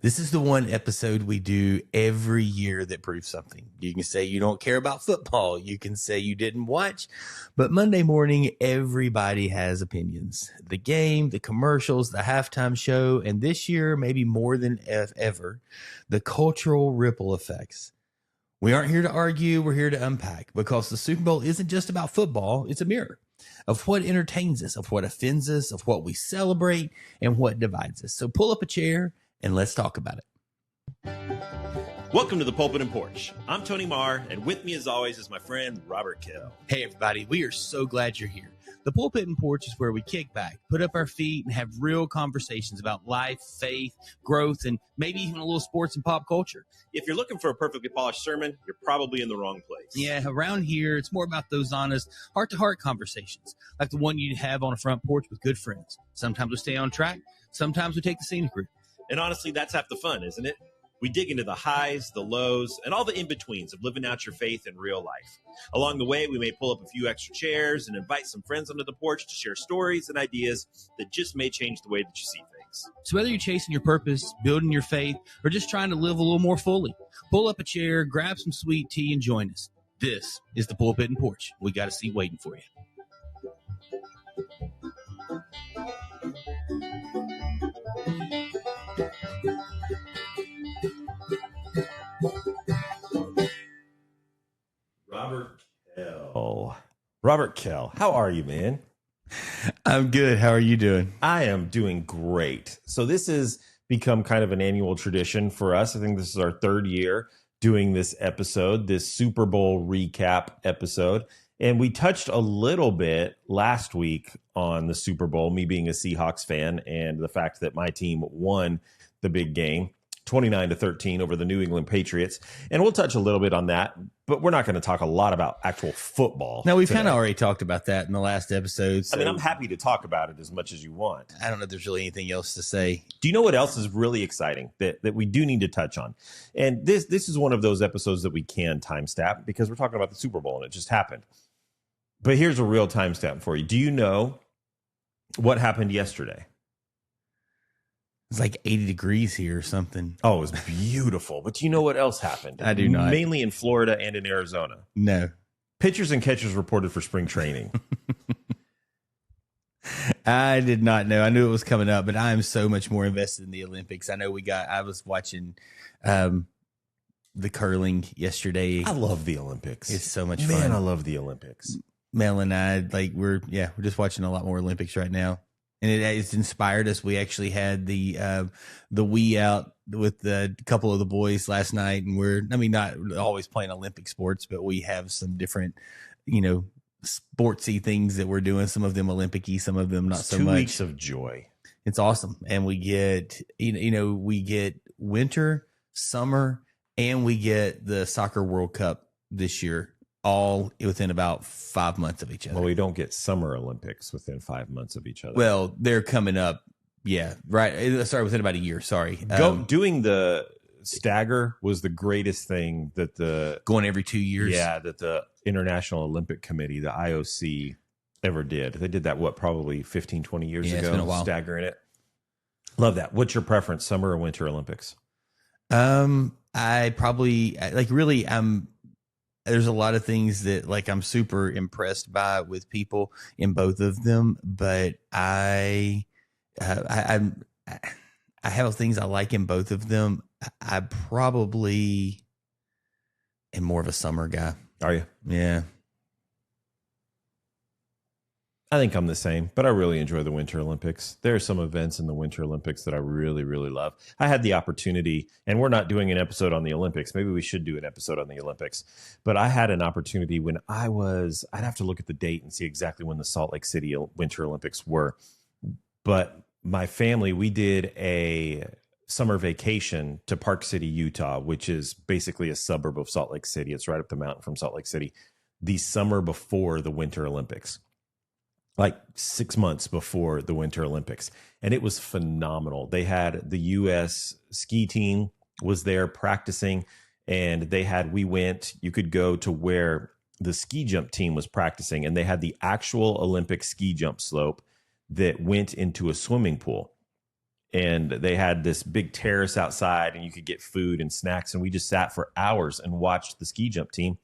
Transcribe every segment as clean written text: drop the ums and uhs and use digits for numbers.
This is the one episode we do every year that proves something. You can say you don't care about football. You can say you didn't watch. But Monday morning, everybody has opinions. The game, the commercials, the halftime show, and this year, maybe more than ever, the cultural ripple effects. We aren't here to argue. We're here to unpack, because the Super Bowl isn't just about football. It's a mirror of what entertains us, of what offends us, of what we celebrate, and what divides us. So pull up a chair and let's talk about it. Welcome to the Pulpit and Porch. I'm Tony Marr, and with me as always is my friend Robert Kell. Hey everybody, we are so glad you're here. The Pulpit and Porch is where we kick back, put up our feet, and have real conversations about life, faith, growth, and maybe even a little sports and pop culture. If you're looking for a perfectly polished sermon, you're probably in the wrong place. Yeah, around here, it's more about those honest, heart-to-heart conversations, like the one you'd have on a front porch with good friends. Sometimes we stay on track, sometimes we take the scenic route. And honestly, that's half the fun, isn't it? We dig into the highs, the lows, and all the in-betweens of living out your faith in real life. Along the way, we may pull up a few extra chairs and invite some friends onto the porch to share stories and ideas that just may change the way that you see things. So whether you're chasing your purpose, building your faith, or just trying to live a little more fully, pull up a chair, grab some sweet tea, and join us. This is the Pulpit and Porch. We got a seat waiting for you. Robert Kell, how are you, man? I'm good. How are you doing? I am doing great. So this has become kind of an annual tradition for us. I think this is our third year doing this episode, this Super Bowl recap episode. And we touched a little bit last week on the Super Bowl, me being a Seahawks fan, and the fact that my team won the big game, 29-13 over the New England Patriots. And we'll touch a little bit on that, but we're not going to talk a lot about actual football. No, we've kind of already talked about that in the last episode. So I mean, I'm happy to talk about it as much as you want. I don't know if there's really anything else to say. Do you know what else is really exciting that we do need to touch on? And this is one of those episodes that we can timestamp because we're talking about the Super Bowl and it just happened. But here's a real timestamp for you. Do you know what happened yesterday? It's like 80 degrees here or something. Oh, it was beautiful. But do you know what else happened? I do not. Mainly in Florida and in Arizona. No. Pitchers and catchers reported for spring training. I did not know. I knew it was coming up, but I am so much more invested in the Olympics. I know I was watching the curling yesterday. I love the Olympics. It's so much fun. Man, I love the Olympics. Mel and I, we're just watching a lot more Olympics right now. And it's inspired us. We actually had the Wii out with a couple of the boys last night, and we're not always playing Olympic sports, but we have some different, sportsy things that we're doing. Some of them Olympic-y, some of them not so much. 2 weeks of joy. It's awesome, and we get we get winter, summer, and we get the Soccer World Cup this year. All within about 5 months of each other. Well, we don't get Summer Olympics within 5 months of each other. Well, they're coming up. Yeah, right. Sorry, within about a year. Sorry. Doing the stagger was the greatest thing that going every 2 years. Yeah, that the International Olympic Committee, the IOC, ever did. They did that, probably 15, 20 years ago. It's been a while. Staggering it. Love that. What's your preference, Summer or Winter Olympics? I probably there's a lot of things that I'm super impressed by with people in both of them, but I have things I like in both of them. I probably am more of a summer guy. Are you? Yeah. I think I'm the same, but I really enjoy the Winter Olympics. There are some events in the Winter Olympics that I really, really love. I had the opportunity, and we're not doing an episode on the Olympics. Maybe we should do an episode on the Olympics. But I had an opportunity when I'd have to look at the date and see exactly when the Salt Lake City Winter Olympics were. But my family, we did a summer vacation to Park City, Utah, which is basically a suburb of Salt Lake City. It's right up the mountain from Salt Lake City, the summer before the Winter Olympics. 6 months before the Winter Olympics. And it was phenomenal. They had the U.S. ski team was there practicing, and you could go to where the ski jump team was practicing, and they had the actual Olympic ski jump slope that went into a swimming pool. and they had this big terrace outside, and you could get food and snacks. And we just sat for hours and watched the ski jump team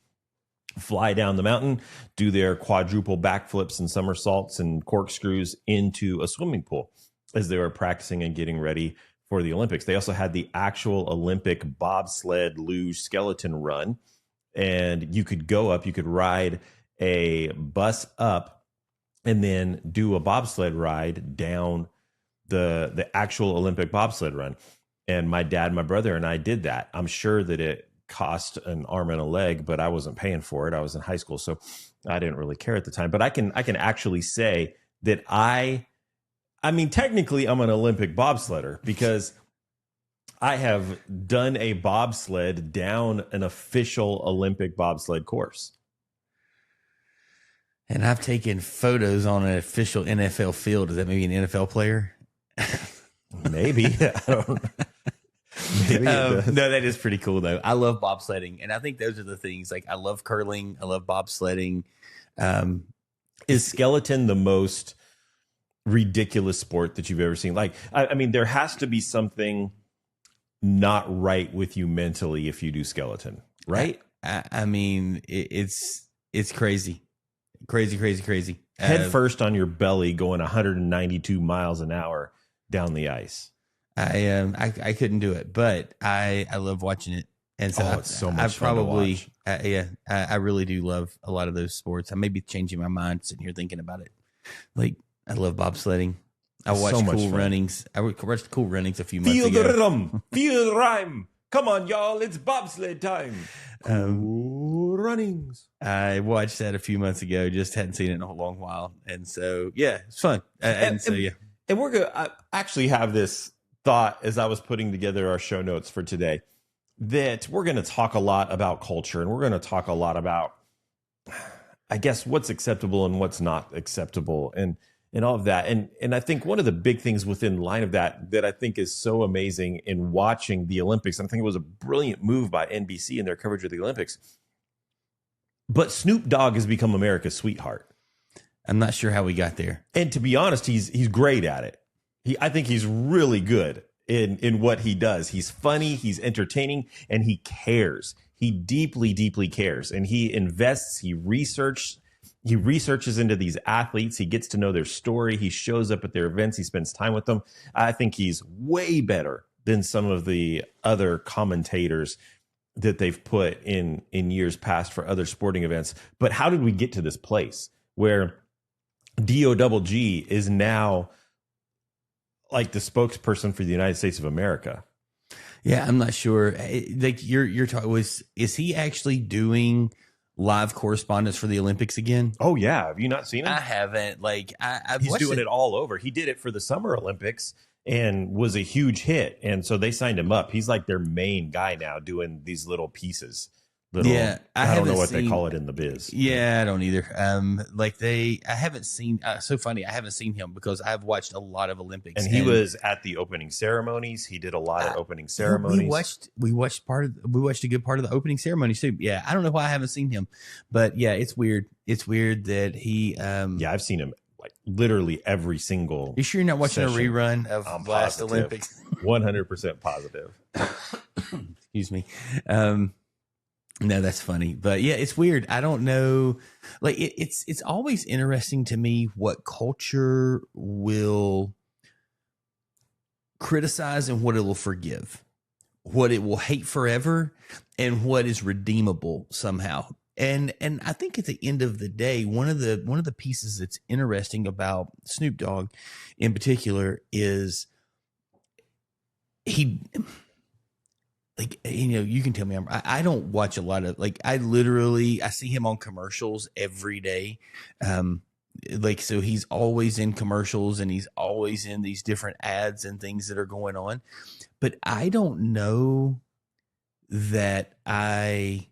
fly down the mountain, do their quadruple backflips and somersaults and corkscrews into a swimming pool as they were practicing and getting ready for the Olympics. They also had the actual Olympic bobsled luge skeleton run, and you could go up, you could ride a bus up and then do a bobsled ride down the actual Olympic bobsled run. And my dad, my brother, and I did that. I'm sure that it cost an arm and a leg, but I wasn't paying for it. I was in high school, so I didn't really care at the time. But I can actually say that I mean, technically I'm an Olympic bobsledder because I have done a bobsled down an official Olympic bobsled course. And I've taken photos on an official NFL field. Is that maybe an NFL player? Maybe. I don't know. Maybe No, that is pretty cool though. I love bobsledding, and I think those are the things. Like I love curling, I love bobsledding. Is skeleton the most ridiculous sport that you've ever seen? Like, I mean, there has to be something not right with you mentally if you do skeleton, right? I mean, it's crazy, crazy. Head first on your belly, going 192 miles an hour down the ice. I couldn't do it, but I love watching it, and so it's so much fun to watch. I really do love a lot of those sports. I may be changing my mind sitting here thinking about it. Like I love bobsledding. I watched Cool Runnings. I watched Cool Runnings a few months ago. Feel the rhythm, feel the rhyme. Come on, y'all! It's bobsled time. Cool Runnings. I watched that a few months ago. Just hadn't seen it in a long while, and so yeah, it's fun. And we're gonna I actually have this thought as I was putting together our show notes for today that we're going to talk a lot about culture, and we're going to talk a lot about, I guess, what's acceptable and what's not acceptable, and all of that. And I think one of the big things within line of that I think is so amazing in watching the Olympics, and I think it was a brilliant move by NBC in their coverage of the Olympics. But Snoop Dogg has become America's sweetheart. I'm not sure how we got there. And to be honest, he's great at it. I think he's really good in what he does. He's funny, he's entertaining, and he cares. He deeply, deeply cares. And he invests, he researches into these athletes. He gets to know their story. He shows up at their events. He spends time with them. I think he's way better than some of the other commentators that they've put in years past for other sporting events. But how did we get to this place where D-O-double-G is now like the spokesperson for the United States of America? Yeah, I'm not sure. Like you're talking, is he actually doing live correspondence for the Olympics again? Oh yeah, have you not seen him? I haven't. Like he's doing it all over. He did it for the Summer Olympics and was a huge hit, and so they signed him up. He's like their main guy now, doing these little pieces. I don't know what they call it in the biz. Yeah, I don't either. I haven't seen. So funny, I haven't seen him because I've watched a lot of Olympics, and he was at the opening ceremonies. He did a lot of opening ceremonies. We watched a good part of the opening ceremony too. Yeah, I don't know why I haven't seen him, but yeah, it's weird. It's weird that he. Yeah, I've seen him like literally every single. You sure you're not watching session. a rerun of last Olympics? 100% positive. Excuse me. No, that's funny, but yeah, it's weird. I don't know. Like it's always interesting to me what culture will criticize and what it will forgive, what it will hate forever, and what is redeemable somehow. And I think at the end of the day, one of the pieces that's interesting about Snoop Dogg, in particular, is he. Like, you can tell me I don't watch a lot of, like, I see him on commercials every day. So he's always in commercials and he's always in these different ads and things that are going on. But I don't know that I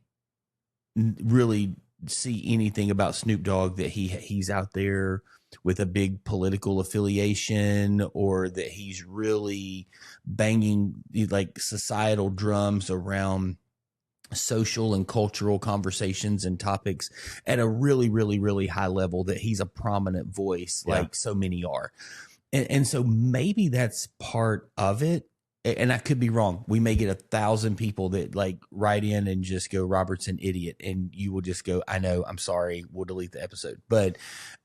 really see anything about Snoop Dogg that he's out there with a big political affiliation, or that he's really banging like societal drums around social and cultural conversations and topics at a really, really, really high level, that he's a prominent voice, like so many are. And so maybe that's part of it. And I could be wrong. We may get 1,000 people that like write in and just go, Robert's an idiot. And you will just go, I know, I'm sorry. We'll delete the episode. But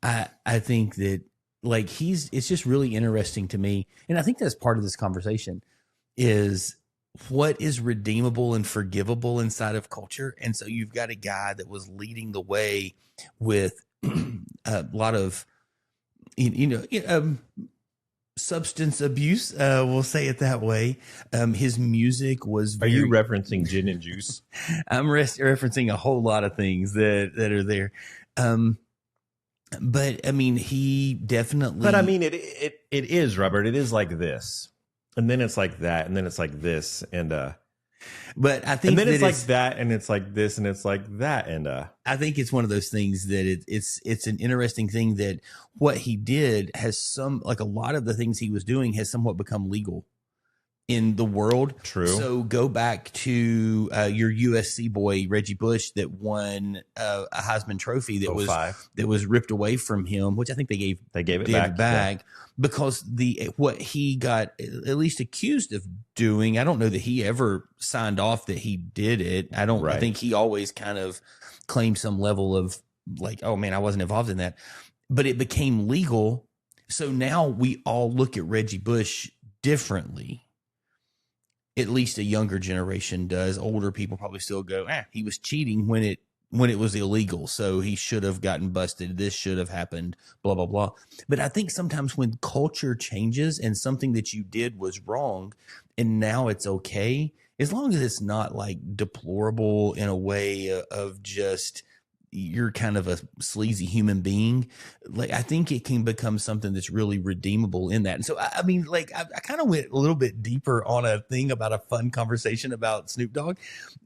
I think that like it's just really interesting to me. And I think that's part of this conversation is what is redeemable and forgivable inside of culture. And so you've got a guy that was leading the way with a lot of, substance abuse. We'll say it that way. His music was Are you referencing gin and juice? I'm referencing a whole lot of things that are there. But I mean, he definitely. But I mean, it is, Robert. It is like this, and then it's like that, and then it's like this, and But I think and then it's like that, and it's like this, and it's like that, and I think it's one of those things that it's an interesting thing that what he did has some, like a lot of the things he was doing has somewhat become legal in the world. True. So go back to your USC boy Reggie Bush that won a Heisman Trophy that was ripped away from him, which I think they gave it back because what he got at least accused of doing. I don't know that he ever signed off that he did it. I think he always kind of claimed some level of like, oh man, I wasn't involved in that, but it became legal. So now we all look at Reggie Bush differently. At least a younger generation does. Older people probably still go, he was cheating when it was illegal, so he should have gotten busted. This should have happened, blah, blah, blah. But I think sometimes when culture changes and something that you did was wrong and now it's okay, as long as it's not like deplorable in a way of just you're kind of a sleazy human being, like I think it can become something that's really redeemable in that. And so I mean, like I kind of went a little bit deeper on a thing about a fun conversation about Snoop Dogg,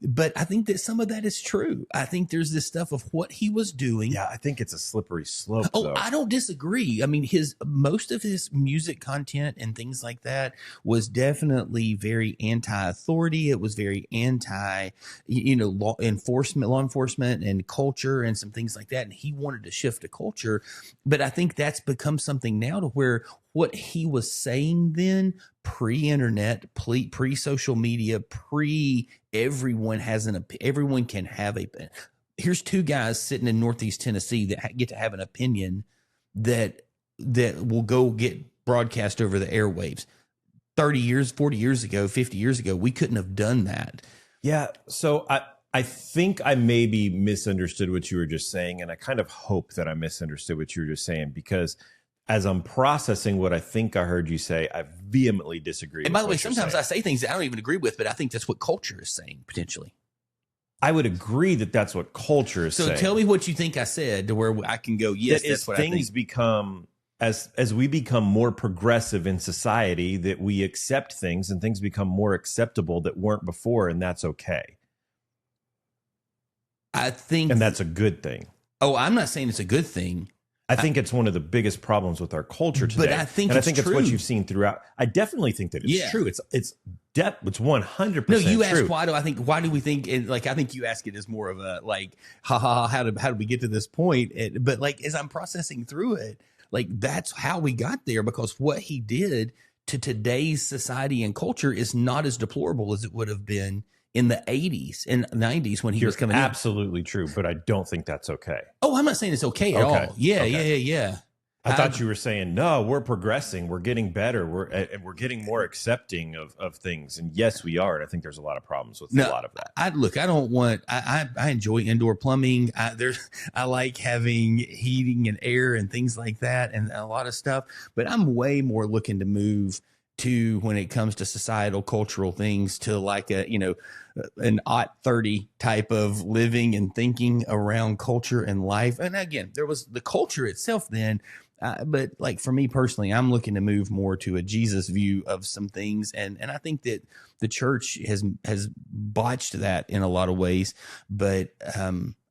but I think that some of that is true. I think there's this stuff of what he was doing. Yeah, I think it's a slippery slope. Oh, though. I don't disagree. I mean, most of his music content and things like that was definitely very anti-authority. It was very anti, law enforcement and culture and some things like that. And he wanted to shift a culture. But I think that's become something now to where what he was saying then, pre-internet, pre-social media, everyone can have here's two guys sitting in Northeast Tennessee that get to have an opinion that will go get broadcast over the airwaves. 30 years, 40 years ago, 50 years ago, we couldn't have done that. Yeah. So I think I maybe misunderstood what you were just saying, and I kind of hope that I misunderstood what you were just saying, because as I'm processing what I think I heard you say, I vehemently disagree. And by the way, sometimes I say things that I don't even agree with, but I think that's what culture is saying, potentially. I would agree that that's what culture is saying. So tell me what you think I said to where I can go, yes, that's what I think. Things become, as we become more progressive in society, that we accept things and things become more acceptable that weren't before, and that's okay. I think, and that's a good thing. Oh, I'm not saying it's a good thing. I think it's one of the biggest problems with our culture today. But I think it's what you've seen throughout. I definitely think that it's true. It's 100% No, you true. asked why do we think it, like I think you ask it as more of a like how did we get to this point? But like as I'm processing through it, like that's how we got there, because what he did to today's society and culture is not as deplorable as it would have been in the 80s and 90s when he was coming in. Absolutely true, but I don't think that's okay. Oh, I'm not saying it's okay at all. Yeah. I thought you were saying, no, we're progressing. We're getting better. We're getting more accepting of things. And yes, we are. And I think there's a lot of problems with a lot of that. I enjoy indoor plumbing. I like having heating and air and things like that and a lot of stuff. But I'm way more looking to move to, when it comes to societal cultural things, to like an 30 type of living and thinking around culture and life. And again, there was the culture itself then, but like for me personally, I'm looking to move more to a Jesus view of some things. And I think that the church has botched that in a lot of ways, but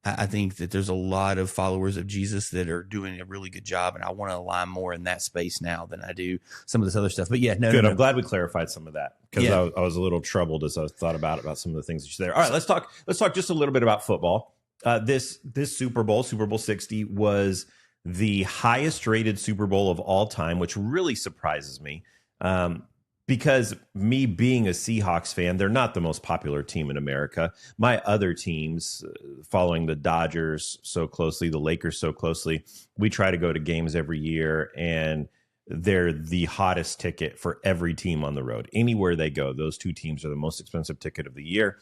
I think that there's a lot of followers of Jesus that are doing a really good job, and I want to align more in that space now than I do some of this other stuff. But yeah, no. I'm glad we clarified some of that, because I was a little troubled as I thought about some of the things that you said there. All right, let's talk just a little bit about football. This Super Bowl 60 was the highest rated Super Bowl of all time, which really surprises me. Because me being a Seahawks fan, they're not the most popular team in America. My other teams, following the Dodgers so closely, the Lakers so closely, we try to go to games every year, and they're the hottest ticket for every team on the road. Anywhere they go, those two teams are the most expensive ticket of the year.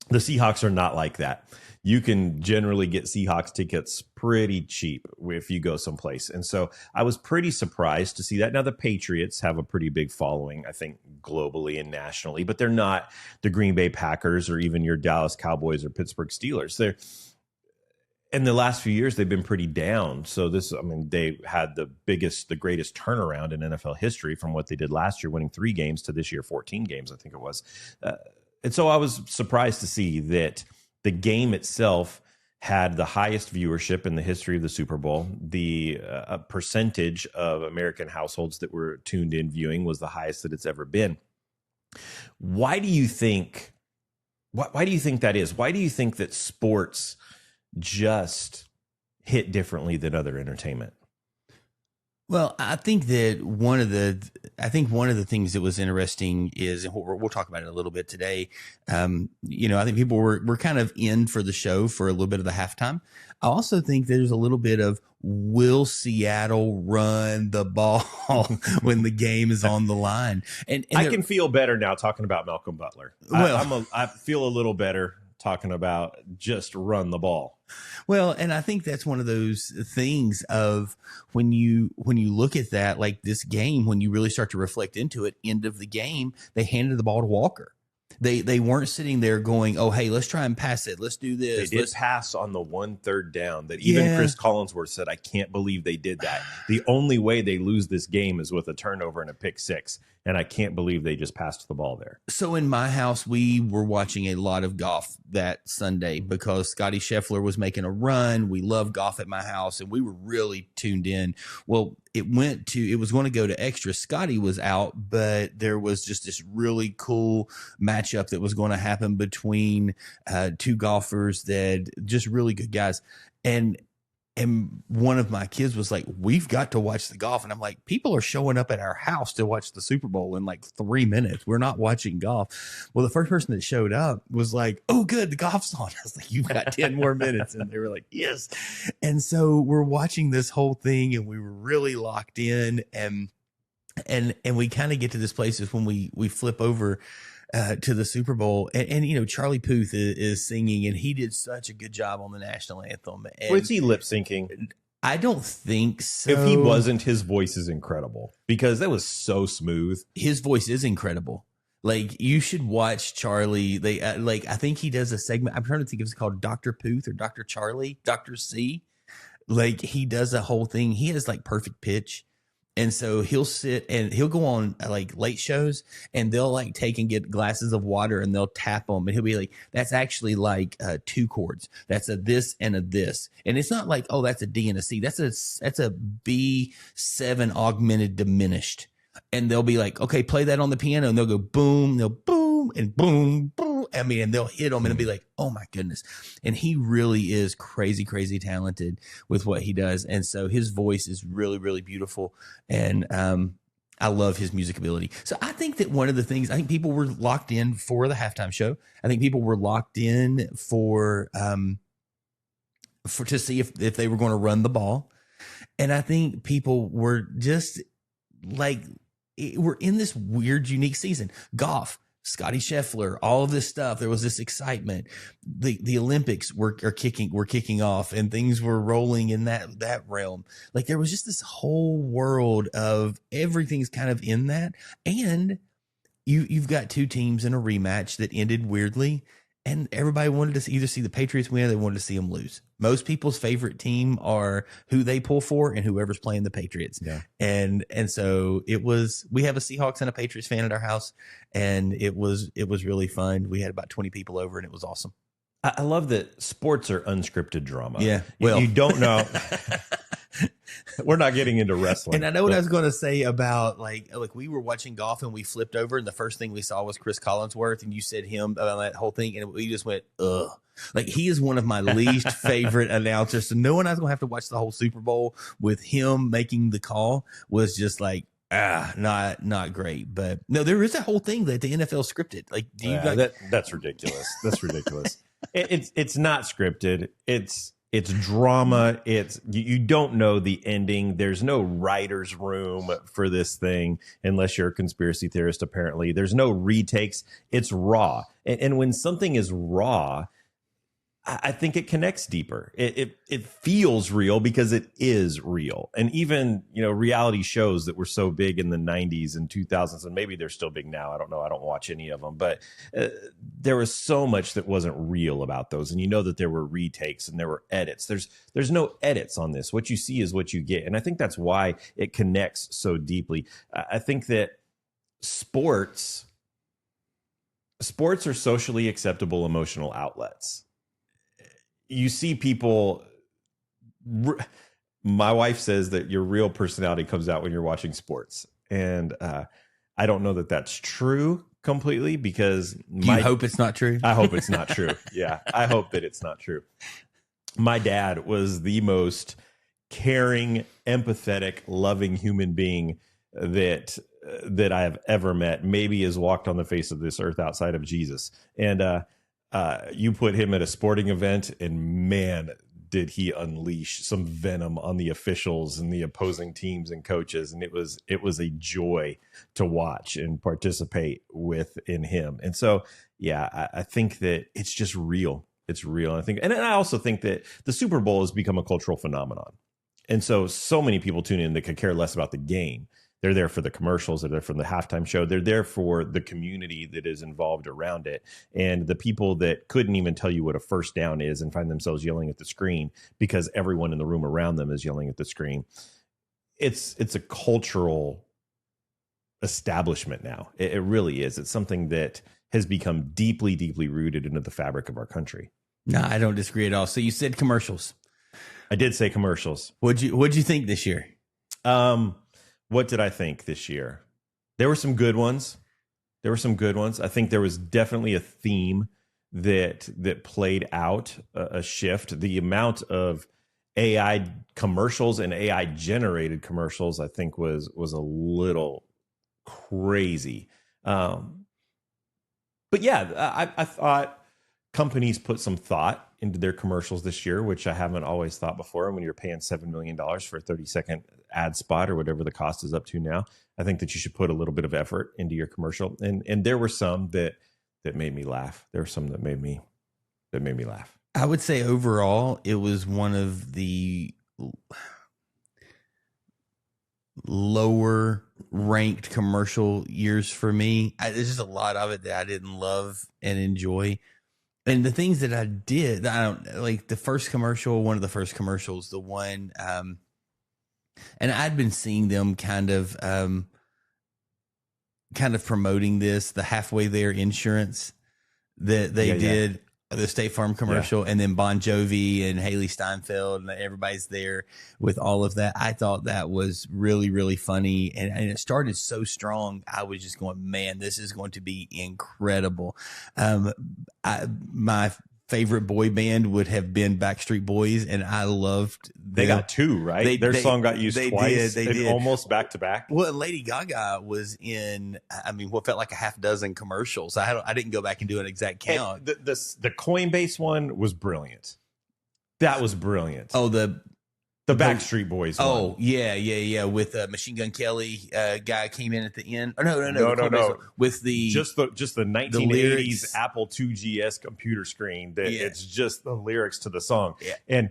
The Seahawks are not like that. You can generally get Seahawks tickets pretty cheap if you go someplace. And so I was pretty surprised to see that. Now, the Patriots have a pretty big following, I think, globally and nationally, but they're not the Green Bay Packers or even your Dallas Cowboys or Pittsburgh Steelers. They're in the last few years, they've been pretty down. So they had the greatest turnaround in NFL history from what they did last year, winning 3 games, to this year, 14 games, I think it was. And so I was surprised to see that the game itself had the highest viewership in the history of the Super Bowl. The percentage of American households that were tuned in viewing was the highest that it's ever been. Why do you think? Why do you think that is? Why do you think that sports just hit differently than other entertainment? Well, I think one of the things that was interesting is, and we'll talk about it a little bit today. I think people were kind of in for the show for a little bit of the halftime. I also think there's a little bit of, will Seattle run the ball when the game is on the line? And I can feel better now talking about Malcolm Butler. Well, I feel a little better talking about just run the ball. Well, and I think that's one of those things of when you look at that, like this game, when you really start to reflect into it, end of the game, they handed the ball to Walker. They weren't sitting there going, oh, hey, let's try and pass it. Let's do this. They did pass on the 1 3rd down that even Chris Collinsworth said, I can't believe they did that. The only way they lose this game is with a turnover and a pick 6. And I can't believe they just passed the ball there. So in my house, we were watching a lot of golf that Sunday because Scotty Scheffler was making a run. We love golf at my house, and we were really tuned in. Well, it was going to go to extra. Scotty was out, but there was just this really cool matchup that was going to happen between 2 golfers that just really good guys. And one of my kids was like, we've got to watch the golf. And I'm like, people are showing up at our house to watch the Super Bowl in like 3 minutes. We're not watching golf. Well, the first person that showed up was like, oh, good, the golf's on. I was like, you've got 10 more minutes. And they were like, yes. And so we're watching this whole thing, and we were really locked in. And we kind of get to this place is when we flip over to the Super Bowl, and Charlie Puth is singing, and he did such a good job on the national anthem. And was he lip syncing? I don't think so. If he wasn't, his voice is incredible because that was so smooth. His voice is incredible. Like, you should watch Charlie. They I think he does a segment. I'm trying to think if it's called Dr. Puth or Dr. Charlie, Dr. C. Like, he does a whole thing. He has like perfect pitch. And so he'll sit and he'll go on like late shows, and they'll like take and get glasses of water and they'll tap them, and he'll be like, that's actually like 2 chords. That's a this and a this. And it's not like, oh, that's a D and a C. That's a B7 augmented diminished. And they'll be like, okay, play that on the piano. And they'll go boom, they'll boom and boom, boom. I mean, and they'll hit them and it'll be like, oh my goodness. And he really is crazy, crazy talented with what he does. And so his voice is really, really beautiful. And I love his music ability. So I think that one of the things, I think people were locked in for the halftime show. I think people were locked in for to see if they were going to run the ball. And I think people were just like, we're in this weird, unique season. Golf, Scotty Scheffler, all of this stuff. There was this excitement. The Olympics were kicking off, and things were rolling in that realm. Like, there was just this whole world of everything's kind of in that. And you've got 2 teams in a rematch that ended weirdly, and everybody wanted to either see the Patriots win or they wanted to see them lose. Most people's favorite team are who they pull for and whoever's playing the Patriots. Yeah. And so we have a Seahawks and a Patriots fan at our house, and it was really fun. We had about 20 people over, and it was awesome. I love that sports are unscripted drama. Yeah. Well, you don't know. We're not getting into wrestling. And I know what I was going to say about like we were watching golf and we flipped over and the first thing we saw was Chris Collinsworth and you said him about that whole thing and we just went, ugh. Like he is one of my least favorite announcers. So knowing I was going to have to watch the whole Super Bowl with him making the call was just like, not great. But no, there is a whole thing that the NFL scripted. Like, do you that's ridiculous. That's ridiculous. It's not scripted. It's drama. You don't know the ending. There's no writer's room for this thing unless you're a conspiracy theorist. Apparently, there's no retakes. It's raw, and when something is raw, I think it connects deeper. It feels real because it is real. And even, reality shows that were so big in the 90s and 2000s, and maybe they're still big now. I don't know. I don't watch any of them. But there was so much that wasn't real about those. And that there were retakes and there were edits. There's no edits on this. What you see is what you get. And I think that's why it connects so deeply. I think that sports are socially acceptable emotional outlets. You see people, my wife says that your real personality comes out when you're watching sports. And I don't know that that's true completely because you hope it's not true. I hope it's not true. Yeah. I hope that it's not true. My dad was the most caring, empathetic, loving human being that I have ever met. Maybe has walked on the face of this earth outside of Jesus. And, you put him at a sporting event and man, did he unleash some venom on the officials and the opposing teams and coaches. And it was a joy to watch and participate with in him. And so, yeah, I think that it's just real. It's real. And I also think that the Super Bowl has become a cultural phenomenon. And so many people tune in that could care less about the game. They're there for the commercials. They're there for the halftime show. They're there for the community that is involved around it. And the people that couldn't even tell you what a first down is and find themselves yelling at the screen because everyone in the room around them is yelling at the screen. It's a cultural establishment now. It really is. It's something that has become deeply, deeply rooted into the fabric of our country. No, I don't disagree at all. So you said commercials. I did say commercials. What'd you think this year? What did I think this year? There were some good ones. I think there was definitely a theme that played out a shift. The amount of AI commercials and AI generated commercials, I think was a little crazy. But yeah, I thought companies put some thought into their commercials this year, which I haven't always thought before. When you're paying $7 million for a 30-second ad spot or whatever the cost is up to now, I think that you should put a little bit of effort into your commercial. And there were some that made me laugh. There were some that made me laugh. I would say overall, it was one of the lower ranked commercial years for me. There's just a lot of it that I didn't love and enjoy. And the things that I did, I don't like the first commercial, one of the first commercials, the one, and I'd been seeing them kind of promoting this, the halfway there insurance that they did. Yeah. The State Farm commercial, and then Bon Jovi and Haley Steinfeld and everybody's there with all of that. I thought that was really, really funny. And it started so strong. I was just going, man, this is going to be incredible. My favorite boy band would have been Backstreet Boys, and I loved them. They got two, right? Their song got used twice. They did almost back to back. Well, Lady Gaga was in, what felt like a half dozen commercials. I didn't go back and do an exact count. The Coinbase one was brilliant. That was brilliant. Oh, the Backstreet Boys one. Oh, yeah. With Machine Gun Kelly guy came in at the end. Oh, no. With just the 1980s Apple IIgs computer screen. It's just the lyrics to the song. Yeah. And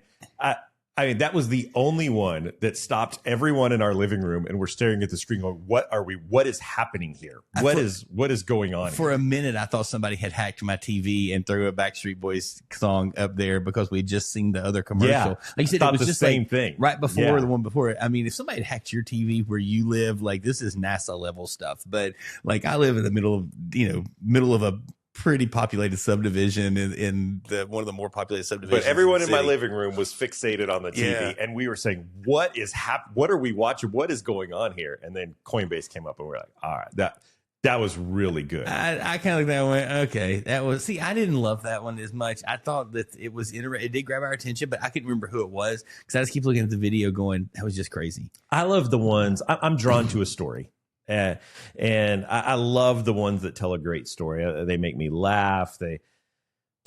I mean, that was the only one that stopped everyone in our living room and we're staring at the screen going, what is happening here? What is going on for here? A minute, I thought somebody had hacked my TV and threw a Backstreet Boys song up there because we had just seen the other commercial. Yeah, like you said, it was the just same thing right before the one before it. I mean, if somebody had hacked your TV where you live, like this is NASA level stuff. But like I live in the middle of a pretty populated subdivision in the one of the more populated subdivisions. But everyone in the my city. living room was fixated on the TV, Yeah. and we were saying, "What is What are we watching? What is going on here?" And then Coinbase came up, and we're like, "All right, that was really good." I kind of looked at that and went, okay, that was. See, I didn't love that one as much. I thought that it was interesting. It did grab our attention, but I couldn't remember who it was because I just keep looking at the video, going, that was just crazy. I love the ones I'm drawn to a story. And I love the ones that tell a great story. They make me laugh. The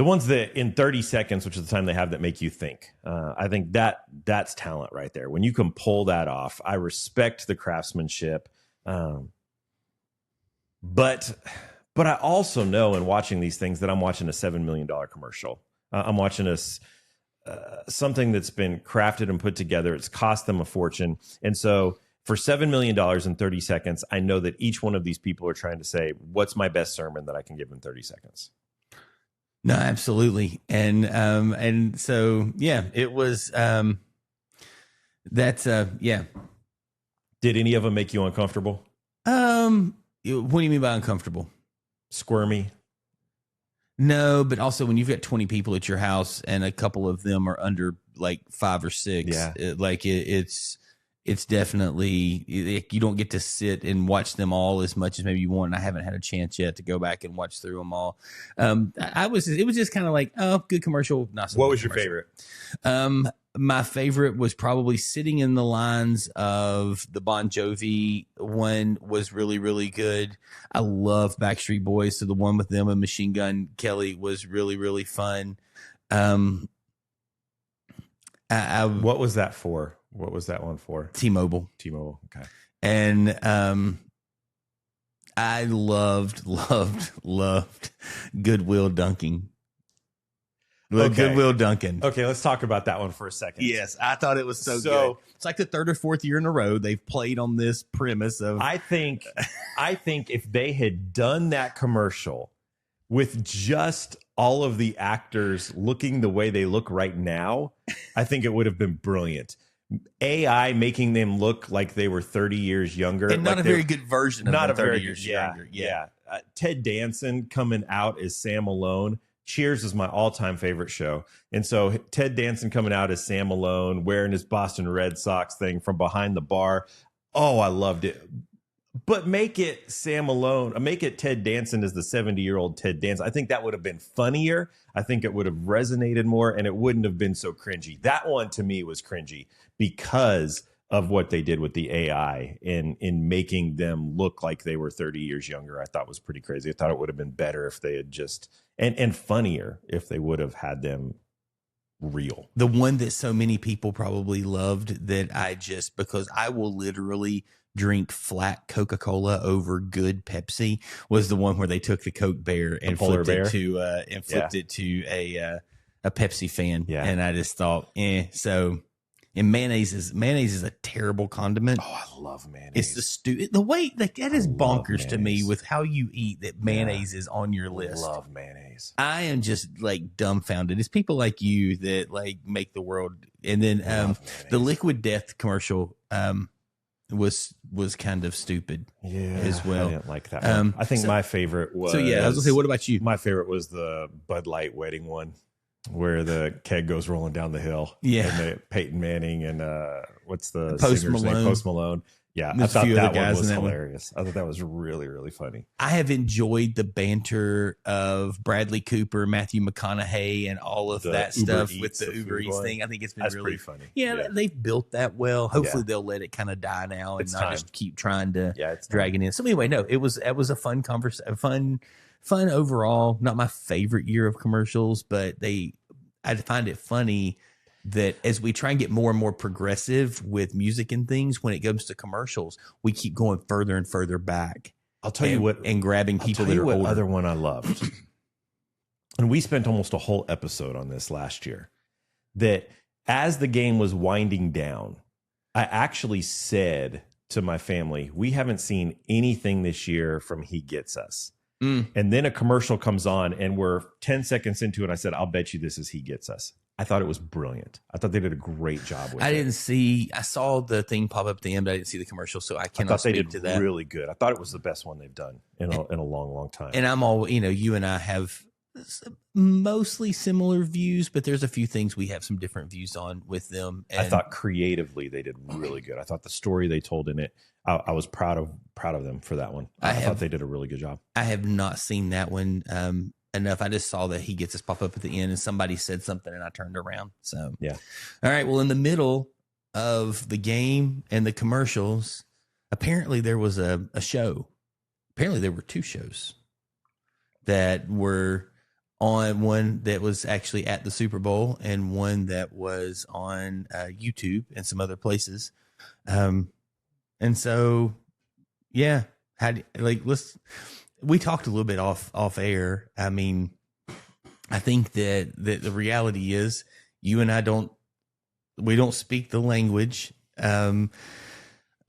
ones that in 30 seconds, which is the time they have, that make you think. I think that's talent right there. When you can pull that off, I respect the craftsmanship. But I also know in watching these things that I'm watching a $7 million commercial. I'm watching something that's been crafted and put together. It's cost them a fortune. And so for $7 million in 30 seconds, I know that each one of these people are trying to say, what's my best sermon that I can give in 30 seconds? No, absolutely. And so, yeah, it was, yeah. Did any of them make you uncomfortable? What do you mean by uncomfortable? Squirmy? No, but also when you've got 20 people at your house and a couple of them are under like 5 or 6, Yeah. It's definitely, you don't get to sit and watch them all as much as maybe you want. And I haven't had a chance yet to go back and watch through them all. It was just kind of like, oh, good commercial. Not so What good was your commercial. favorite? My favorite was probably sitting in the lines of the Bon Jovi one was really, really good. I love Backstreet Boys. So the one with them and Machine Gun Kelly was really, really fun. What was that for? What was that one for? T-Mobile. T-Mobile. Okay. And I loved Goodwill Dunking. Okay. Goodwill Dunking. Okay, let's talk about that one for a second. Yes, I thought it was so good. It's like the 3rd or 4th year in a row they've played on this premise of. I think if they had done that commercial with just all of the actors looking the way they look right now, I think it would have been brilliant. AI making them look like they were 30 years younger. And not a very good version of not them a 30 very years good, younger. Yeah. Ted Danson coming out as Sam Malone. Cheers is my all-time favorite show. And so Ted Danson coming out as Sam Malone, wearing his Boston Red Sox thing from behind the bar. Oh, I loved it. But make it Sam Malone, make it Ted Danson as the 70-year-old Ted Danson. I think that would have been funnier. I think it would have resonated more, and it wouldn't have been so cringy. That one to me was cringy because of what they did with the AI in making them look like they were 30 years younger. I thought was pretty crazy. I thought it would have been better if they had just and funnier if they would have had them real. The one that so many people probably loved that because I will literally drink flat Coca-Cola over good Pepsi was the one where they took the Coke Bear and flipped it to a Pepsi fan. Yeah. And I just thought, so. And mayonnaise is a terrible condiment. Oh, I love mayonnaise. It's the way that is bonkers to me mayonnaise. with how you eat that mayonnaise is on your list. I love mayonnaise. I am just like dumbfounded. It's people like you that like make the world. And then the Liquid Death commercial was kind of stupid as well. I didn't like that one. I think my favorite was. So yeah, I was gonna say, what about you? My favorite was the Bud Light wedding one, where the keg goes rolling down the hill. Yeah. And Peyton Manning and what's the Post singer's name? Malone. Post Malone. Yeah, There's I a few thought other that one guys was in that one. hilarious. I thought that was really, really funny. I have enjoyed the banter of Bradley Cooper, Matthew McConaughey, and all of The that Uber stuff Eats, with the the Uber food Eats one. thing. I think it's been That's really pretty funny. Yeah, they've built that well. Hopefully Yeah. they'll let it kind of die now and It's not time. just keep trying to It's drag it in. So anyway, no, it was a fun conversation, fun overall. Not my favorite year of commercials, but I find it funny that as we try and get more and more progressive with music and things, when it comes to commercials, we keep going further and further back. I'll tell you what, and grabbing people I'll tell that you are what older. other one I loved. And we spent almost a whole episode on this last year. That as the game was winding down, I actually said to my family, we haven't seen anything this year from He Gets Us. And then a commercial comes on and we're 10 seconds into it. I said, I'll bet you this is He Gets Us. I thought it was brilliant. I thought they did a great job with it. I saw the thing pop up at the end, but I didn't see the commercial, so I cannot thought they speak did to that. really good. I thought it was the best one they've done in a long, long time. And I'm all, you and I have mostly similar views, but there's a few things we have some different views on with them. And I thought creatively they did really good. I thought the story they told in it, I was proud of them for that one. I thought they did a really good job. I have not seen that one enough. I just saw that he gets his pop up at the end and somebody said something and I turned around. So, yeah. All right. Well, in the middle of the game and the commercials, apparently there was a show. Apparently there were two shows that were on, one that was actually at the Super Bowl and one that was on YouTube and some other places. And so, yeah, we talked a little bit off air. I mean, I think that the reality is you and I don't speak the language of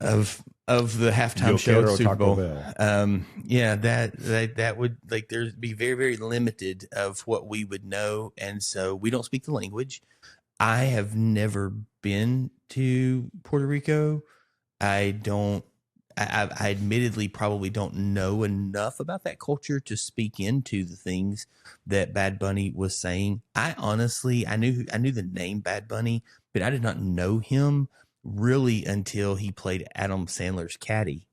the halftime show at Super Bowl. Yeah, that would there'd be very, very limited of what we would know. And so we don't speak the language. I have never been to Puerto Rico. I admittedly probably don't know enough about that culture to speak into the things that Bad Bunny was saying. I knew the name Bad Bunny, but I did not know him really until he played Adam Sandler's caddy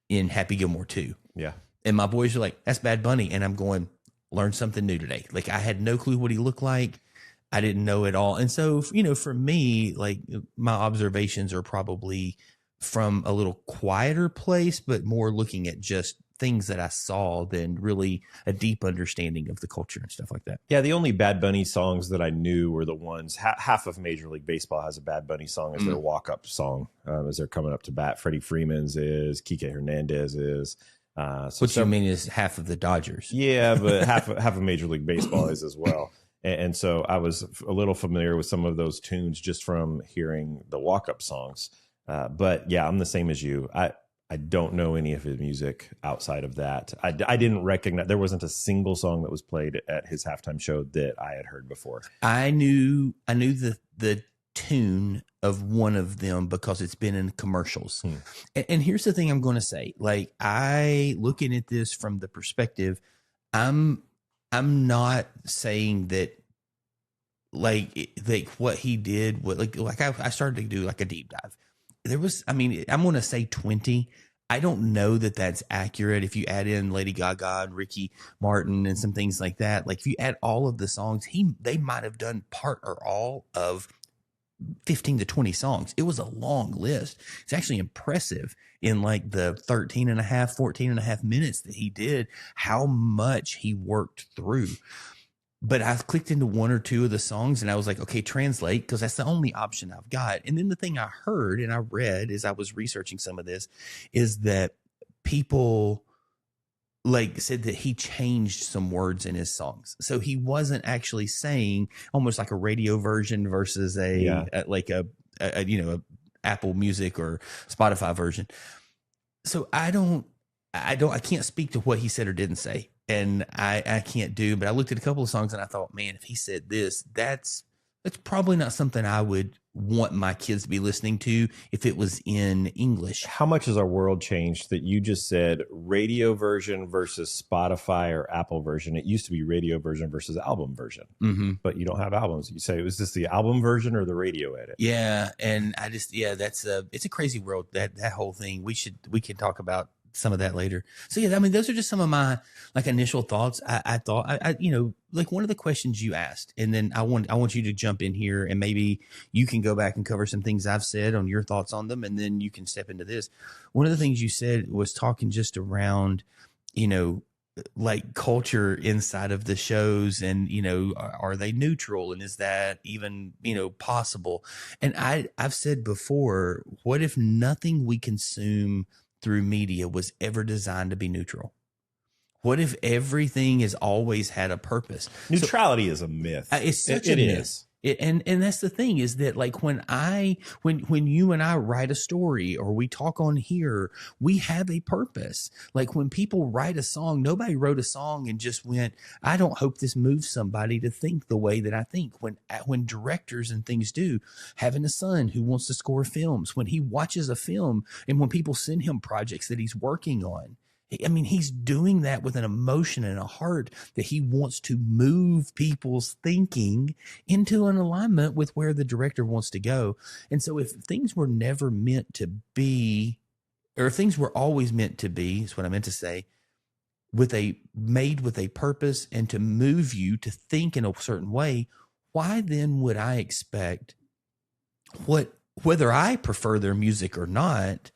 in Happy Gilmore 2. Yeah. And my boys were like, that's Bad Bunny. And I'm going, learn something new today. Like, I had no clue what he looked like. I didn't know at all. And so, for me, like, my observations are probably from a little quieter place, but more looking at just things that I saw than really a deep understanding of the culture and stuff like that. Yeah, the only Bad Bunny songs that I knew were the ones, half of Major League Baseball has a Bad Bunny song as their walk-up song as they're coming up to bat. Freddie Freeman's is, Kike Hernandez is. What you mean is half of the Dodgers. Yeah, but half of Major League Baseball is as well. And so I was a little familiar with some of those tunes just from hearing the walk-up songs. But yeah, I'm the same as you. I don't know any of his music outside of that. I didn't recognize, there wasn't a single song that was played at his halftime show that I had heard before. I knew the tune of one of them because it's been in commercials. And here's the thing I'm going to say, like, I looking at this from the perspective, I'm not saying that like what he did, I started to do like a deep dive. There was, I'm going to say 20. I don't know that that's accurate. If you add in Lady Gaga and Ricky Martin and some things like that, like if you add all of the songs, they might have done part or all of 15 to 20 songs. It was a long list. It's actually impressive in like the 14 and a half minutes that he did, how much he worked through. But I clicked into one or two of the songs and I was like, okay, translate, because that's the only option I've got. And then the thing I heard and I read as I was researching some of this is that people like said that he changed some words in his songs. So he wasn't actually saying almost like a radio version versus a Apple Music or Spotify version. So I can't speak to what he said or didn't say. And I can't do, but I looked at a couple of songs and I thought, man, if he said this, that's probably not something I would want my kids to be listening to if it was in English. How much has our world changed that you just said radio version versus Spotify or Apple version? It used to be radio version versus album version, but you don't have albums. You say, was this the album version or the radio edit? Yeah. And it's a crazy world, that whole thing. We can talk about some of that later. So yeah, those are just some of my like initial thoughts. I thought, like one of the questions you asked, and then I want you to jump in here and maybe you can go back and cover some things I've said on your thoughts on them. And then you can step into this. One of the things you said was talking just around, like culture inside of the shows and, are they neutral? And is that even, possible? And I've said before, what if nothing we consume through media was ever designed to be neutral? What if everything has always had a purpose? Neutrality is a myth. It's such a myth. And that's the thing, is that like when you and I write a story or we talk on here, we have a purpose. Like when people write a song, nobody wrote a song and just went, I don't hope this moves somebody to think the way that I think. When directors and things do, having a son who wants to score films, when he watches a film and when people send him projects that he's working on, I mean, he's doing that with an emotion and a heart that he wants to move people's thinking into an alignment with where the director wants to go. And so if things were never meant to be, or things were always meant to be, is what I meant to say, made with a purpose and to move you to think in a certain way, why then would I expect whether I prefer their music or not,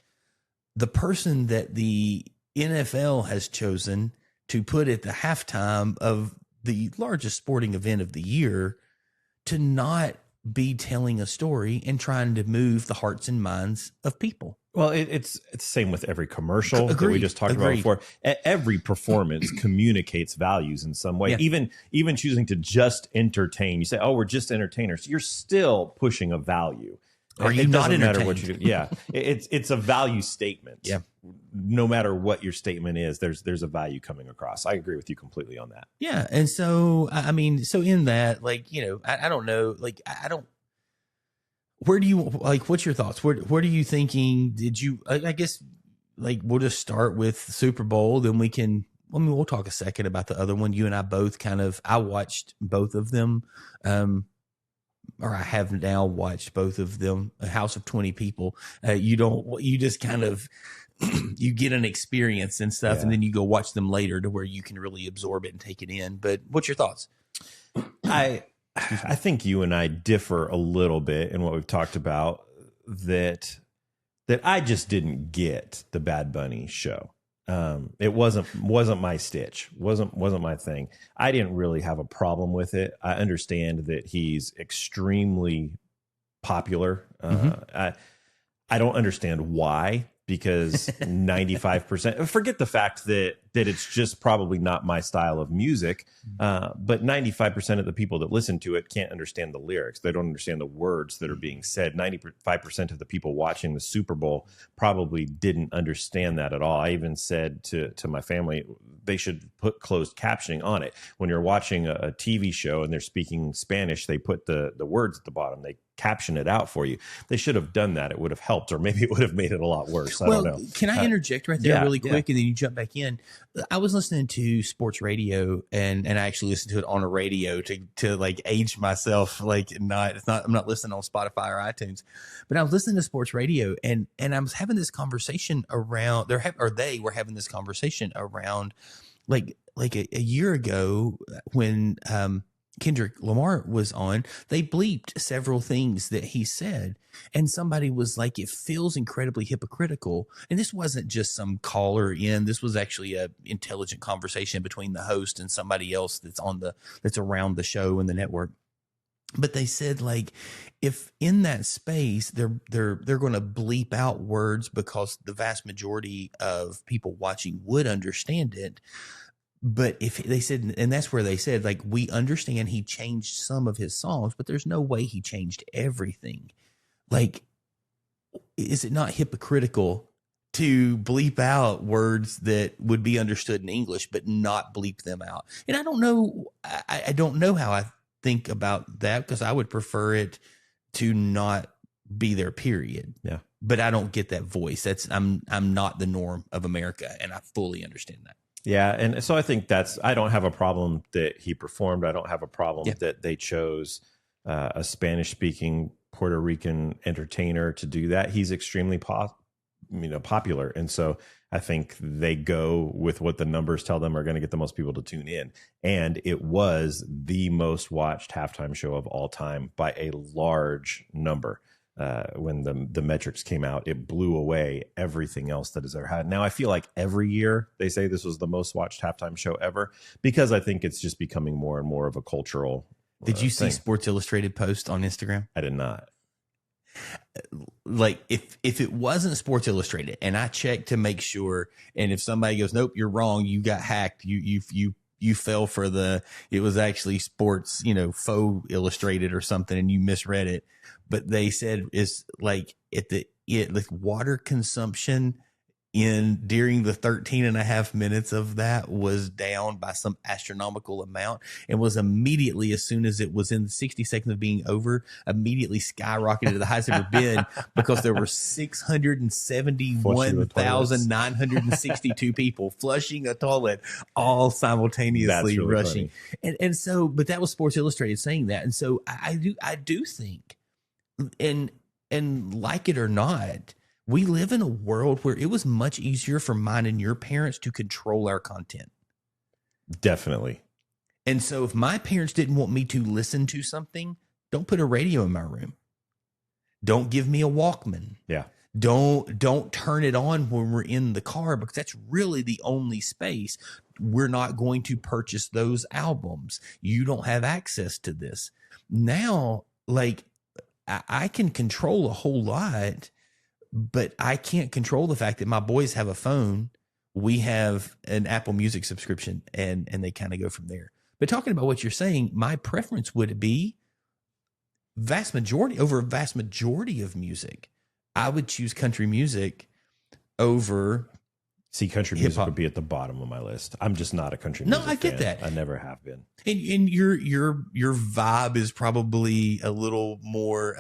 the person that the NFL has chosen to put at the halftime of the largest sporting event of the year to not be telling a story and trying to move the hearts and minds of people? Well, it's the same with every commercial that we just talked about Agreed. before. Every performance communicates values in some way. Yeah. Even choosing to just entertain. You say, "Oh, we're just entertainers." You're still pushing a value. Are you It not doesn't matter entertained? what you do. Yeah, it's a value statement. Yeah. No matter what your statement is, there's a value coming across. I agree with you completely on that. Yeah. And so, I mean, so in that, like, you know, I don't know, like, I don't, where do you, like, what's your thoughts? What are you thinking? Did you, I guess, like, we'll just start with Super Bowl, then we can, I mean, we'll talk a second about the other one. You and I both I watched both of them. Or I have now watched both of them, A House of 20 People. You just kind of, you get an experience and stuff, and then you go watch them later to where you can really absorb it and take it in. But what's your thoughts? I think you and I differ a little bit in what we've talked about, that I just didn't get the Bad Bunny show. It wasn't my stitch, wasn't my thing. I didn't really have a problem with it. I understand that he's extremely popular. I don't understand why, because 95%, forget the fact that it's just probably not my style of music. But 95% of the people that listen to it can't understand the lyrics. They don't understand the words that are being said. 95% of the people watching the Super Bowl probably didn't understand that at all. I even said to my family, they should put closed captioning on it. When you're watching a TV show and they're speaking Spanish, they put the words at the bottom. They caption it out for you. They should have done that. It would have helped, or maybe it would have made it a lot worse. I don't know. Can I interject right there really quick, yeah. and then you jump back in? I was listening to sports radio, and I actually listened to it on a radio to like age myself. Like I'm not listening on Spotify or iTunes, but I was listening to sports radio, and I was having this conversation around they were having this conversation around like a year ago when Kendrick Lamar was on, they bleeped several things that he said. And somebody was like, it feels incredibly hypocritical. And this wasn't just some caller in. This was actually a intelligent conversation between the host and somebody else that's around the show and the network. But they said, like, if in that space they're going to bleep out words because the vast majority of people watching would understand it. But if they said, and that's where they said, like, we understand he changed some of his songs, but there's no way he changed everything. Like, is it not hypocritical to bleep out words that would be understood in English, but not bleep them out? And I don't know. I don't know how I think about that, because I would prefer it to not be there, period. Yeah. But I don't get that voice. I'm not the norm of America, and I fully understand that. Yeah, and so I think I don't have a problem that he performed. I don't have a problem that they chose a Spanish-speaking Puerto Rican entertainer to do that. He's extremely popular, and so I think they go with what the numbers tell them are going to get the most people to tune in. And it was the most watched halftime show of all time by a large number. When the metrics came out, it blew away everything else that has ever had. Now, I feel like every year they say this was the most watched halftime show ever, because I think it's just becoming more and more of a cultural Did you see thing. Sports Illustrated post on Instagram? I did not. Like, if it wasn't Sports Illustrated, and I checked to make sure, and if somebody goes, nope, you're wrong, you got hacked, you you fell for it was actually Sports, faux illustrated or something, and you misread it. But they said it's like like water consumption during the 13 and a half minutes of that was down by some astronomical amount, and was immediately, as soon as it was in 60 seconds of being over, immediately skyrocketed to the highest ever been, because there were 671,962 people flushing a toilet all simultaneously really rushing. And so, but that was Sports Illustrated saying that. And so I do think, and like it or not, we live in a world where it was much easier for mine and your parents to control our content. Definitely. And so if my parents didn't want me to listen to something, don't put a radio in my room. Don't give me a Walkman. Yeah. Don't turn it on when we're in the car, because that's really the only space. We're not going to purchase those albums. You don't have access to this. Now, like, I can control a whole lot, but I can't control the fact that my boys have a phone. We have an Apple Music subscription, and they kind of go from there. But talking about what you're saying, my preference would be vast majority of music. I would choose country music over. See, country music hip-hop would be at the bottom of my list. I'm just not a country music fan. No, I get that. I never have been. And your vibe is probably a little more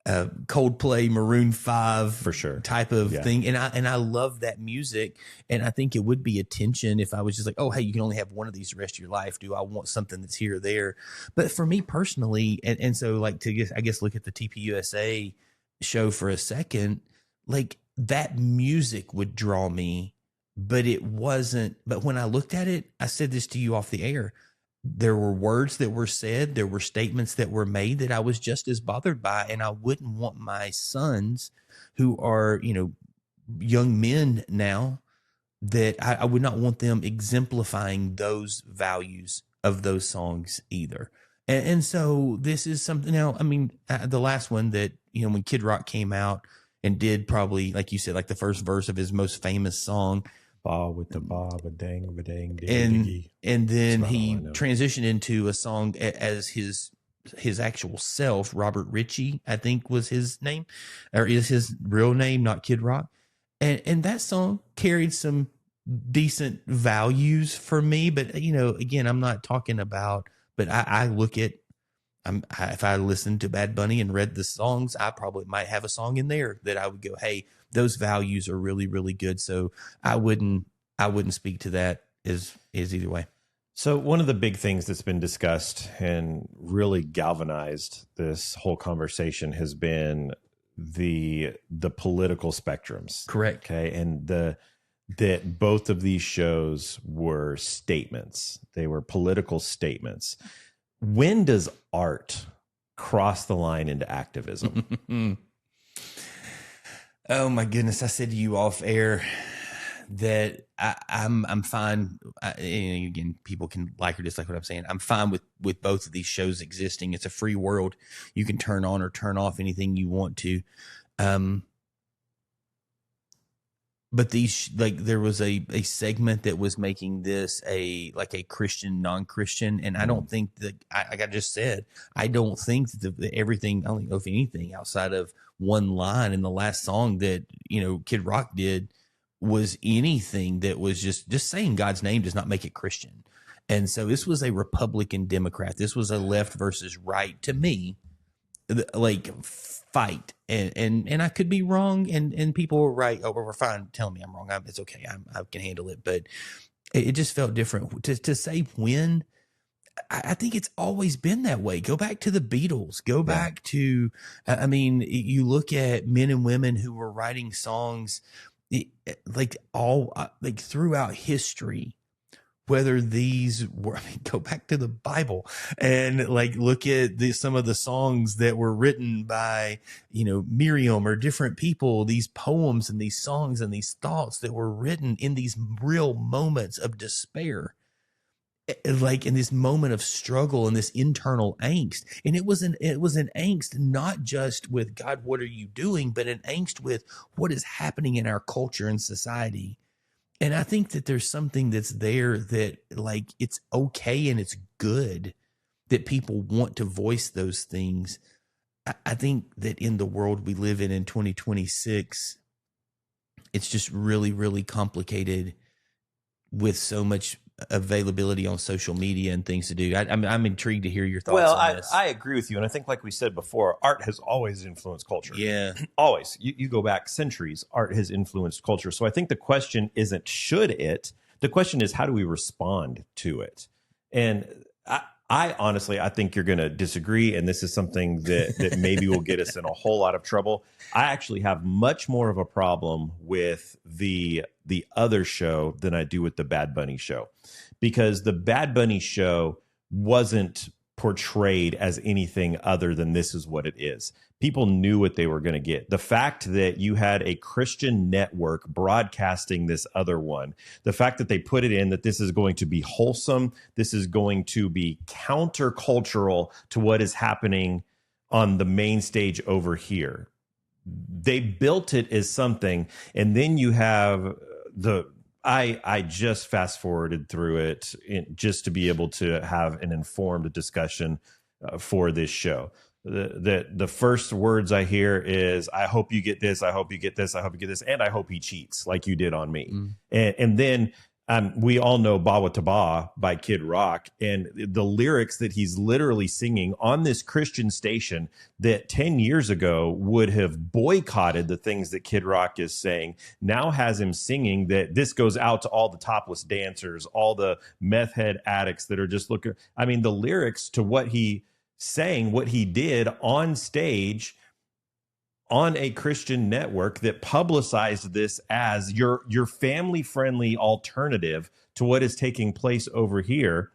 Coldplay, Maroon 5 for sure type of thing. And I love that music. And I think it would be a tension if I was just like, oh, hey, you can only have one of these the rest of your life. Do I want something that's here or there? But for me personally, and so like I guess look at the TPUSA show for a second, like that music would draw me, but it wasn't. But when I looked at it, I said this to you off the air, there were words that were said, there were statements that were made that I was just as bothered by. And I wouldn't want my sons, who are, young men now, that I would not want them exemplifying those values of those songs either. And so this is something. Now, I mean, the last one that, when Kid Rock came out and did probably, like you said, like the first verse of his most famous song, Ba with the ba ba dang ba dang ding, and then he transitioned into a song as his actual self. Robert Ritchie, I think, was his name, or is his real name, not Kid Rock. And that song carried some decent values for me. But again, I'm not talking about. But I look at. If I listened to Bad Bunny and read the songs, I probably might have a song in there that I would go, hey, those values are really, really good. So I wouldn't speak to that as either way. So one of the big things that's been discussed and really galvanized this whole conversation has been the political spectrums. Correct. Okay. And that both of these shows were statements. They were political statements. When does art cross the line into activism? Oh my goodness. I said to you off air that I'm fine. Again, people can like or dislike what I'm saying. I'm fine with both of these shows existing. It's a free world. You can turn on or turn off anything you want to. But these, like, there was a segment that was making this a Christian, non-Christian. And I don't think that, like I just said, I don't think that everything, I don't know if anything outside of one line in the last song that, Kid Rock did was anything that was just saying God's name does not make it Christian. And so this was a Republican Democrat. This was a left versus right, to me, like, fight. And I could be wrong, and people were right. Oh, we're fine. Tell me I'm wrong. It's okay. I can handle it. But it just felt different to say when. I think it's always been that way. Go back to the Beatles. Go back to, I mean, you look at men and women who were writing songs like throughout history. Whether these were, go back to the Bible and look at some of the songs that were written by, Miriam or different people, these poems and these songs and these thoughts that were written in these real moments of despair, like in this moment of struggle and this internal angst. And it was an angst, not just with God, what are you doing? But an angst with what is happening in our culture and society. And I think that there's something that's there that like it's okay and it's good that people want to voice those things. I think that in the world we live in 2026, it's just really, really complicated with so much availability on social media and things to do. I'm intrigued to hear your thoughts on this. I agree with you. And I think, like we said before, art has always influenced culture. Yeah. Always. You go back centuries, art has influenced culture. So I think the question isn't should it? The question is how do we respond to it? And I honestly, I think you're going to disagree. And this is something that maybe will get us in a whole lot of trouble. I actually have much more of a problem with the other show than I do with the Bad Bunny show, because the Bad Bunny show wasn't portrayed as anything other than this is what it is. People knew what they were going to get. The fact that you had a Christian network broadcasting this other one, the fact that they put it in that this is going to be wholesome, this is going to be countercultural to what is happening on the main stage over here. They built it as something, and then you have I just fast forwarded through it just to be able to have an informed discussion for this show. The first words I hear is, I hope you get this, I hope you get this, I hope you get this, and I hope he cheats like you did on me. And then we all know Bawa Taba by Kid Rock, and the lyrics that he's literally singing on this Christian station that 10 years ago would have boycotted the things that Kid Rock is saying, now has him singing that this goes out to all the topless dancers, all the meth head addicts that are just looking. I mean, the lyrics to what he saying, what he did on stage on a Christian network that publicized this as your family-friendly alternative to what is taking place over here.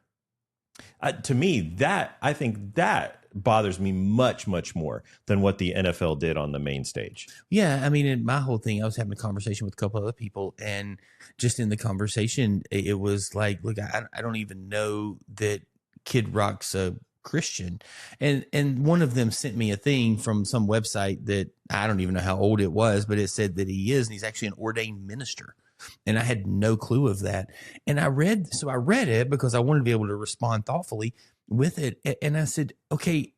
To me, I think that bothers me much, much more than what the NFL did on the main stage. Yeah, I mean, in my whole thing, I was having a conversation with a couple other people, and just in the conversation, it was like, look, I don't even know that Kid Rock's a Christian, and one of them sent me a thing from some website that I don't even know how old it was, but it said that he is, and he's actually an ordained minister, and I had no clue of that. And I read it because I wanted to be able to respond thoughtfully with it, and I said, okay,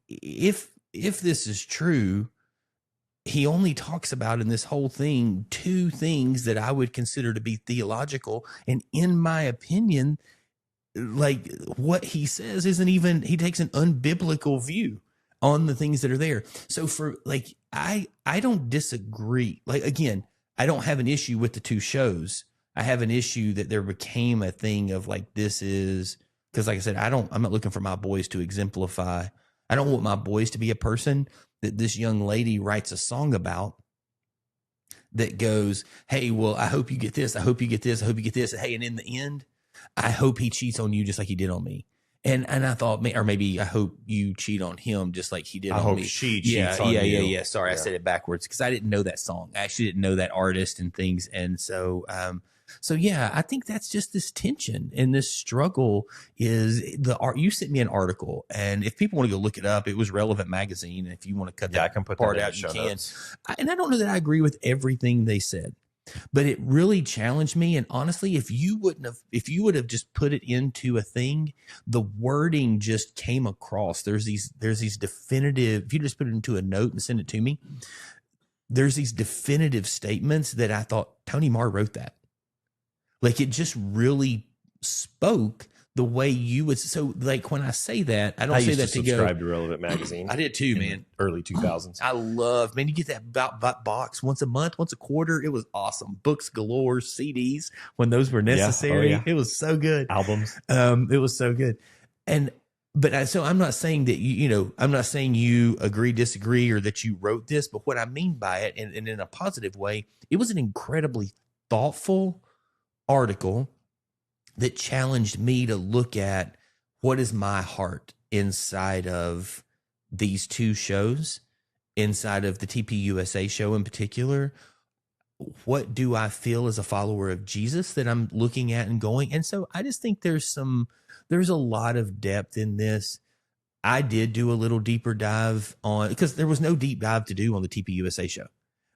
if this is true, he only talks about in this whole thing two things that I would consider to be theological, and in my opinion, like what he says isn't even, he takes an unbiblical view on the things that are there. So for like, I don't disagree. Like, again, I don't have an issue with the two shows. I have an issue that there became a thing of like, this is, because like I said, I'm not looking for my boys to exemplify. I don't want my boys to be a person that this young lady writes a song about that goes, hey, well, I hope you get this. I hope you get this. I hope you get this. Hey, and in the end, I hope he cheats on you just like he did on me. And I thought, or maybe I hope you cheat on him just like he did on me. I hope she cheats on you. Yeah. Sorry, I said it backwards because I didn't know that song. I actually didn't know that artist and things. And so, yeah, I think that's just this tension and this struggle is the art. You sent me an article, and if people want to go look it up, it was Relevant Magazine. And if you want to cut that part out, you can. And I don't know that I agree with everything they said, but it really challenged me. And honestly, if you would have just put it into a thing, the wording just came across. There's these definitive, if you just put it into a note and send it to me, there's these definitive statements that I thought Tony Marr wrote that. Like it just really spoke the way you would. So like when I say that, I don't say that to subscribe to Relevant Magazine. I did too, man. Early 2000s. I love, man, you get that box once a month, once a quarter. It was awesome. Books galore, CDs when those were necessary. Yeah. It was so good. Albums. It was so good. So I'm not saying that I'm not saying you agree, disagree, or that you wrote this, but what I mean by it, and in a positive way, it was an incredibly thoughtful article that challenged me to look at what is my heart inside of these two shows, inside of the TPUSA show in particular. What do I feel as a follower of Jesus that I'm looking at and going? And so I just think there's a lot of depth in this. I did do a little deeper dive on, because there was no deep dive to do on the TPUSA show.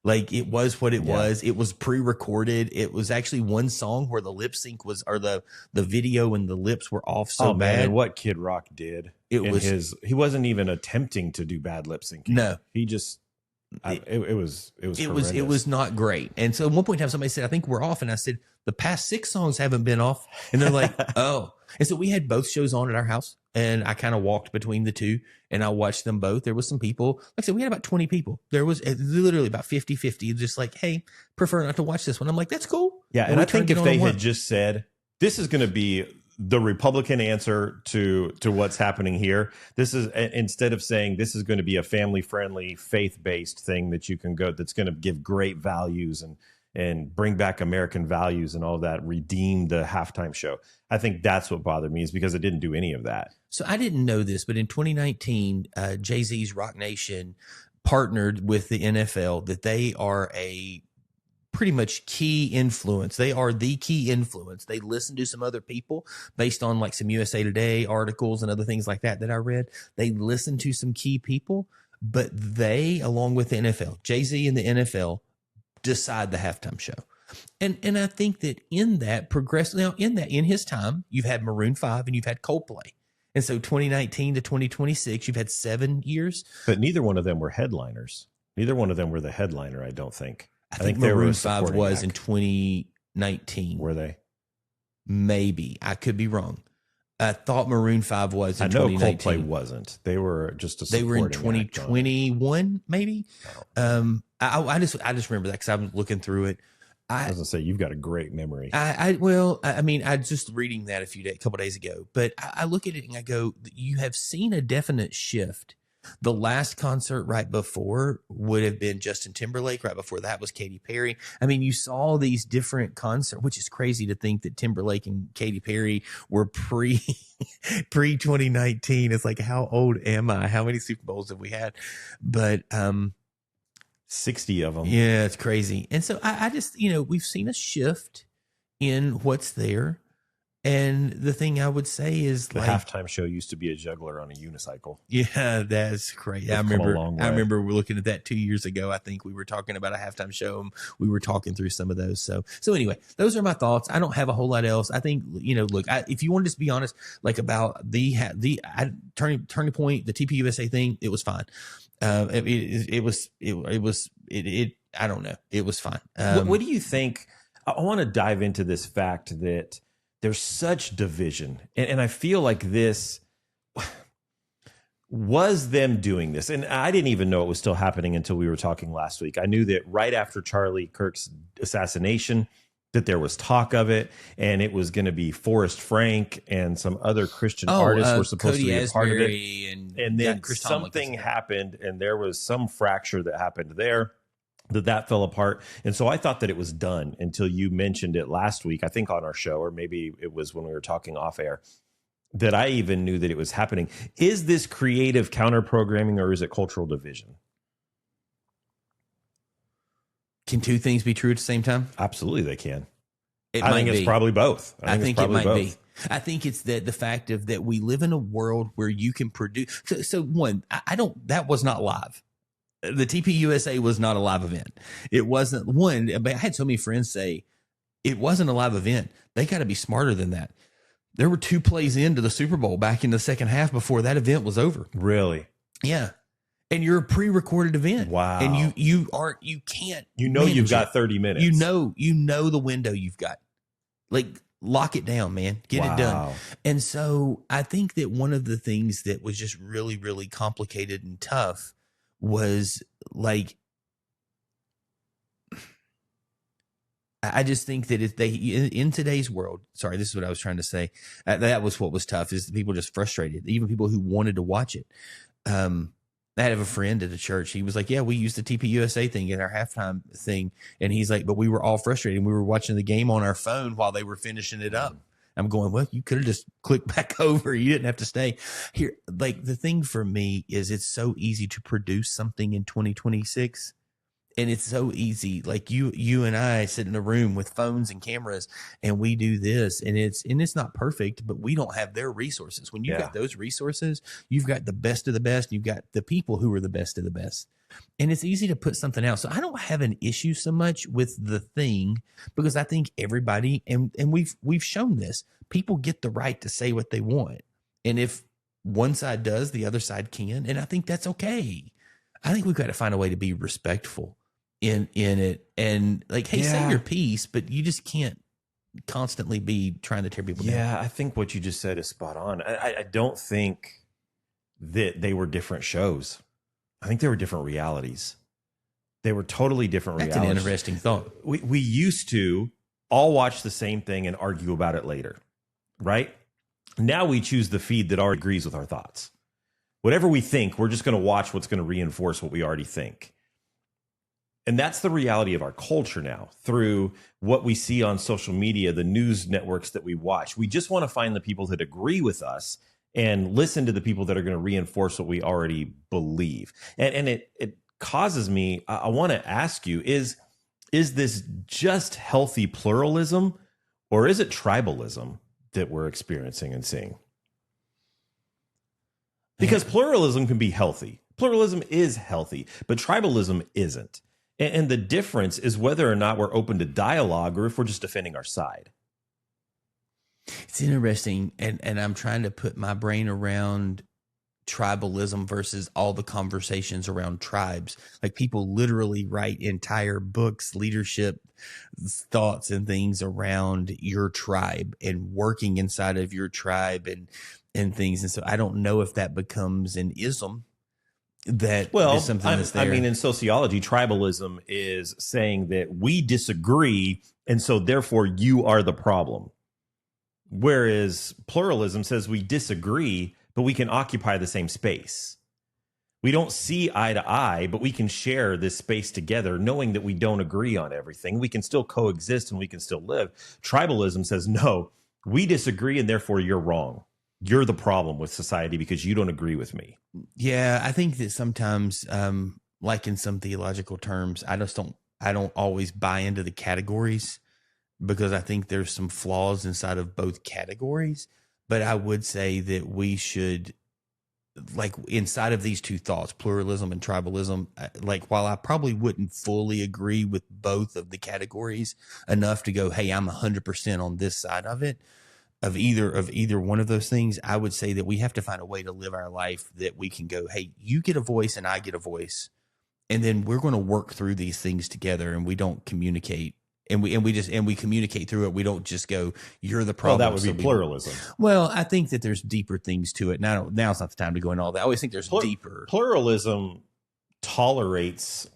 Like it was what it Yeah. was. It was pre-recorded. It was actually one song where the lip sync was, or the video and the lips were off so Man, bad. and what Kid Rock did, he wasn't even attempting to do bad lip syncing. No, he just it was not great. And so at one point in time, somebody said, "I think we're off," and I said, "The past 6 songs haven't been off," and they're like, "Oh." And so we had both shows on at our house, and I kind of walked between the two and I watched them both. There was some people, like I said, we had about 20 people. There was literally about 50-50, just like, "Hey, prefer not to watch this one." I'm like, "That's cool." Yeah. And I think if they had just said, this is going to be the Republican answer to what's happening here. This is, instead of saying this is going to be a family friendly, faith based thing that you can go, that's going to give great values and bring back American values and all of that, redeem the halftime show. I think that's what bothered me, is because it didn't do any of that. So I didn't know this, but in 2019, Jay-Z's Rock Nation partnered with the NFL, that they are a pretty much key influence. They are the key influence. They listen to some other people based on like some USA Today articles and other things like that I read. They listen to some key people, but they, along with the NFL, Jay-Z and the NFL, decide the halftime show. And I think that in that in his time, you've had Maroon 5 and you've had Coldplay. And so 2019 to 2026, you've had 7 years. But neither one of them were headliners. Neither one of them were the headliner, I don't think. I think Maroon 5 was in 2019. Were they? Maybe. I could be wrong. I thought Maroon 5 was in 2019. I know Coldplay wasn't. They were just a supporting. They were in 2021, maybe. I just remember that because I was looking through it. I was gonna say, you've got a great memory. I just reading that a couple days ago, but I look at it and I go, you have seen a definite shift. The last concert right before would have been Justin Timberlake. Right before that was Katy Perry. I mean, you saw these different concerts, which is crazy to think that Timberlake and Katy Perry were pre 2019. It's like, how old am I? How many Super Bowls have we had? But 60 of them. Yeah, it's crazy. And so I just, we've seen a shift in what's there. And the thing I would say is, the halftime show used to be a juggler on a unicycle. Yeah, that's crazy. I remember we were looking at that 2 years ago. I think we were talking about a halftime show and we were talking through some of those. So anyway, those are my thoughts. I don't have a whole lot else. I think, look, if you want to just be honest, like about the turning point, the TPUSA thing, it was fine. It was I don't know. It was fine. What do you think? I want to dive into this fact that there's such division. And I feel like this was them doing this. And I didn't even know it was still happening until we were talking last week. I knew that right after Charlie Kirk's assassination, that there was talk of it, and it was going to be Forrest Frank and some other Christian artists were supposed Cody to be a part of it. And then something happened, and there was some fracture that happened there. That fell apart. And so I thought that it was done until you mentioned it last week, I think on our show, or maybe it was when we were talking off air, that I even knew that it was happening. Is this creative counter programming, or is it cultural division? Can two things be true at the same time? Absolutely, they can. I think it's probably both. I think it might be. I think it's the fact of that we live in a world where you can produce. So one, that was not live. The TPUSA was not a live event. It wasn't one. I had so many friends say it wasn't a live event. They got to be smarter than that. There were 2 plays into the Super Bowl back in the second half before that event was over. Really? Yeah. And you're a pre-recorded event. Wow. And you can't. You've got 30 minutes. You know the window you've got. Like, lock it down, man. Get it done. And so I think that one of the things that was just really, really complicated and tough was like, I just think that if in today's world, sorry, this is what I was trying to say. That was what was tough, is people just frustrated, even people who wanted to watch it. I have a friend at the church. He was like, yeah, we used the TPUSA thing in our halftime thing. And he's like, but we were all frustrated. We were watching the game on our phone while they were finishing it up. I'm going, well, you could have just clicked back over. You didn't have to stay here. Like, the thing for me is it's so easy to produce something in 2026 And it's so easy. Like you and I sit in a room with phones and cameras and we do this, and it's not perfect, but we don't have their resources. When you've got those resources, you've got the best of the best. You've got the people who are the best of the best. And it's easy to put something out. So I don't have an issue so much with the thing, because I think everybody, and we've shown this, people get the right to say what they want. And if one side does, the other side can. And I think that's okay. I think we've got to find a way to be respectful in it, and like, hey, say your piece, but you just can't constantly be trying to tear people down. Yeah, I think what you just said is spot on. I don't think that they were different shows. I think they were different realities. They were totally different realities. That's an interesting thought. We used to all watch the same thing and argue about it later, right? Now we choose the feed that already agrees with our thoughts. Whatever we think, we're just going to watch what's going to reinforce what we already think. And that's the reality of our culture now, through what we see on social media, the news networks that we watch. We just want to find the people that agree with us and listen to the people that are going to reinforce what we already believe. And it causes me, I want to ask you, is this just healthy pluralism, or is it tribalism that we're experiencing and seeing? Because pluralism can be healthy. Pluralism is healthy, but tribalism isn't. And the difference is whether or not we're open to dialogue or if we're just defending our side. It's interesting. And I'm trying to put my brain around tribalism versus all the conversations around tribes. Like, people literally write entire books, leadership thoughts and things around your tribe and working inside of your tribe and things. And so I don't know if that becomes an ism. That is something that's there. I mean, in sociology, tribalism is saying that we disagree, and so therefore you are the problem. Whereas pluralism says we disagree, but we can occupy the same space. We don't see eye to eye, but we can share this space together, knowing that we don't agree on everything. We can still coexist and we can still live. Tribalism says, no, we disagree, and therefore you're wrong. You're the problem with society because you don't agree with me. Yeah, I think that sometimes, like in some theological terms, I don't always buy into the categories, because I think there's some flaws inside of both categories. But I would say that we should, like, inside of these two thoughts, pluralism and tribalism, like, while I probably wouldn't fully agree with both of the categories enough to go, hey, I'm 100% on this side of it, of either one of those things, I would say that we have to find a way to live our life that we can go, hey, you get a voice and I get a voice, and then we're going to work through these things together, and we don't communicate, and we communicate through it. We don't just go, you're the problem. Well, that would be pluralism. Well, I think that there's deeper things to it. Now it's not the time to go into all that. I always think there's deeper. Pluralism tolerates,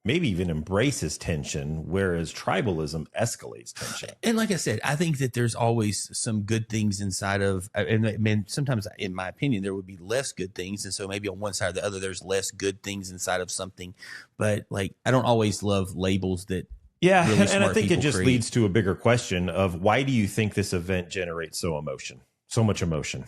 maybe even embraces tension, whereas tribalism escalates tension. And like I said, I think that there's always some good things inside of, and I mean, sometimes, in my opinion, there would be less good things. And so maybe on one side or the other, there's less good things inside of something. But like, I don't always love labels that. Yeah. Really, and I think it just create. leads to a bigger question of, why do you think this event generates so much emotion?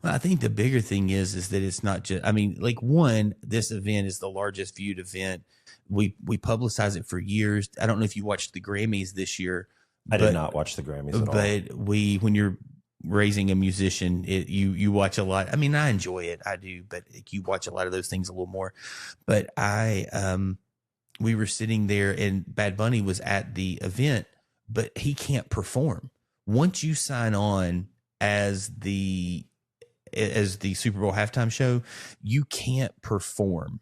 Well, I think the bigger thing is that it's not just, I mean, like, one, this event is the largest viewed event. We publicize it for years. I don't know if you watched the Grammys this year. I did not watch the Grammys at all. But when you're raising a musician, you watch a lot. I mean, I enjoy it. I do, but you watch a lot of those things a little more. But we were sitting there, and Bad Bunny was at the event, but he can't perform. Once you sign on as the Super Bowl halftime show, you can't perform.